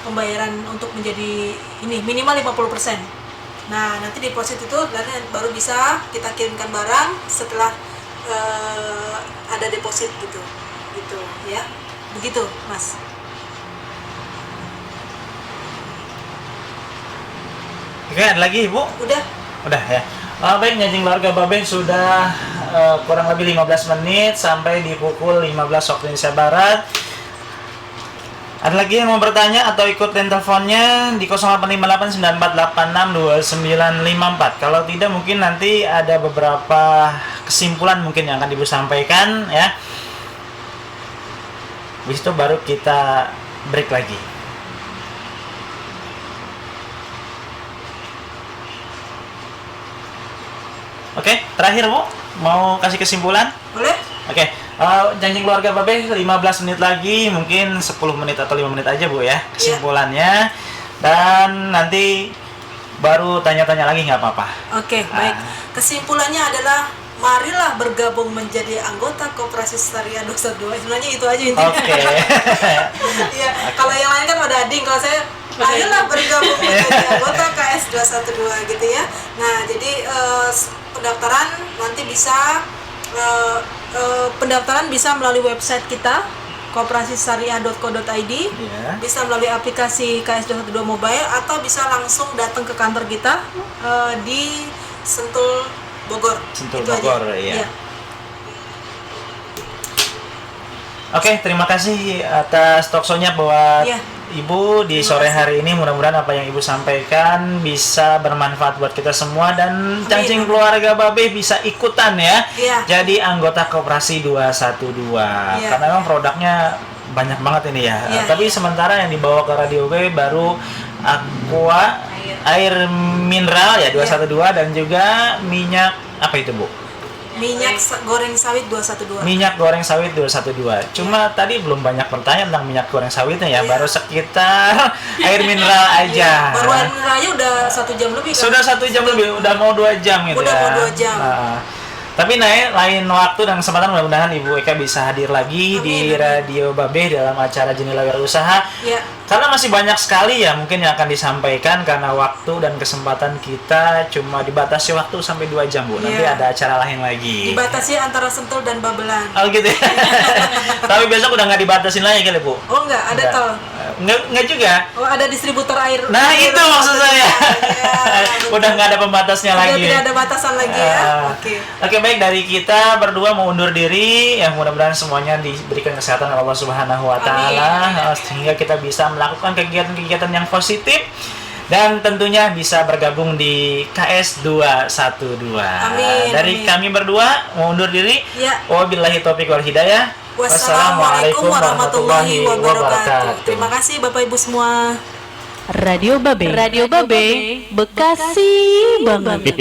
pembayaran untuk menjadi ini minimal 50%. Nah, nanti deposit itu baru bisa kita kirimkan barang setelah ada deposit gitu ya. Begitu, Mas. Oke, ada lagi, Bu? Udah ya. Baik, nyancing keluarga Babeh sudah kurang lebih 15 menit sampai di pukul 15 waktu Indonesia Barat. Ada lagi yang mau bertanya atau ikut line teleponnya di 085894862954. Kalau tidak mungkin nanti ada beberapa kesimpulan mungkin yang akan Ibu sampaikan ya. Habis itu baru kita break lagi. Oke, terakhir Bu, mau kasih kesimpulan? Boleh? Oke, janji keluarga Babe 15 menit lagi, mungkin 10 menit atau 5 menit aja Bu ya kesimpulannya. Dan nanti baru tanya-tanya lagi nggak apa-apa. Oke, baik. Kesimpulannya adalah marilah bergabung menjadi anggota Koperasi Syariah 212. Sebenarnya itu aja intinya. Oke. Iya, kalau yang lain kan pada ading, kalau saya ayolah bergabung menjadi anggota KS 212 gitu ya. Nah, jadi pendaftaran nanti bisa pendaftaran bisa melalui website kita koperasisyariah.co.id, bisa melalui aplikasi KS 212 Mobile, atau bisa langsung datang ke kantor kita di Sentul Bogor. Sentul Itu Bogor, aja. iya. Iya. Oke, terima kasih atas talkshow-nya buat Iya. Ibu di sore hari ini. Mudah-mudahan apa yang Ibu sampaikan bisa bermanfaat buat kita semua dan cacing keluarga Babe bisa ikutan ya. Iya. Jadi anggota Koperasi 212. Iya. Karena memang produknya banyak banget ini ya. Iya, Tapi sementara yang dibawa ke Radio B baru Aqua air mineral ya 212 dan juga minyak apa itu Bu? Minyak goreng sawit 212. Minyak goreng sawit 212. Cuma tadi belum banyak pertanyaan tentang minyak goreng sawitnya ya, baru sekitar air mineral aja. Baru air mineralnya udah 1 jam lebih kan? Sudah 1 jam lebih, udah mau 2 jam gitu Udah ya. mau 2 jam. Tapi lain waktu dan kesempatan mudah-mudahan Ibu Eka bisa hadir lagi di Radio Babe dalam acara Jendela Wirausaha. Ya. Karena masih banyak sekali ya mungkin yang akan disampaikan karena waktu dan kesempatan kita cuma dibatasi waktu sampai 2 jam Bu. Nanti ada acara lain lagi. Dibatasi antara Sentul dan Babelan. Oh gitu ya. Tapi besok udah nggak dibatasin lagi kali Bu. Oh enggak, ada Nggak. tol. Nggak juga. Oh, ada distributor air. Nah itu maksud saya. Udah nggak ada pembatasnya Sudah lagi. tidak ada batasan lagi ya. Oke, baik, dari kita berdua mau undur diri. Ya mudah-mudahan semuanya diberikan kesehatan oleh Allah Subhanahu Wa Taala sehingga kita bisa melakukan kegiatan-kegiatan yang positif dan tentunya bisa bergabung di KS 212. Dari kami berdua mau undur diri. Wabillahi taufiq wal hidayah. Wassalamualaikum warahmatullahi wabarakatuh. Terima kasih Bapak Ibu semua. Radio Babe, Bekasi banget.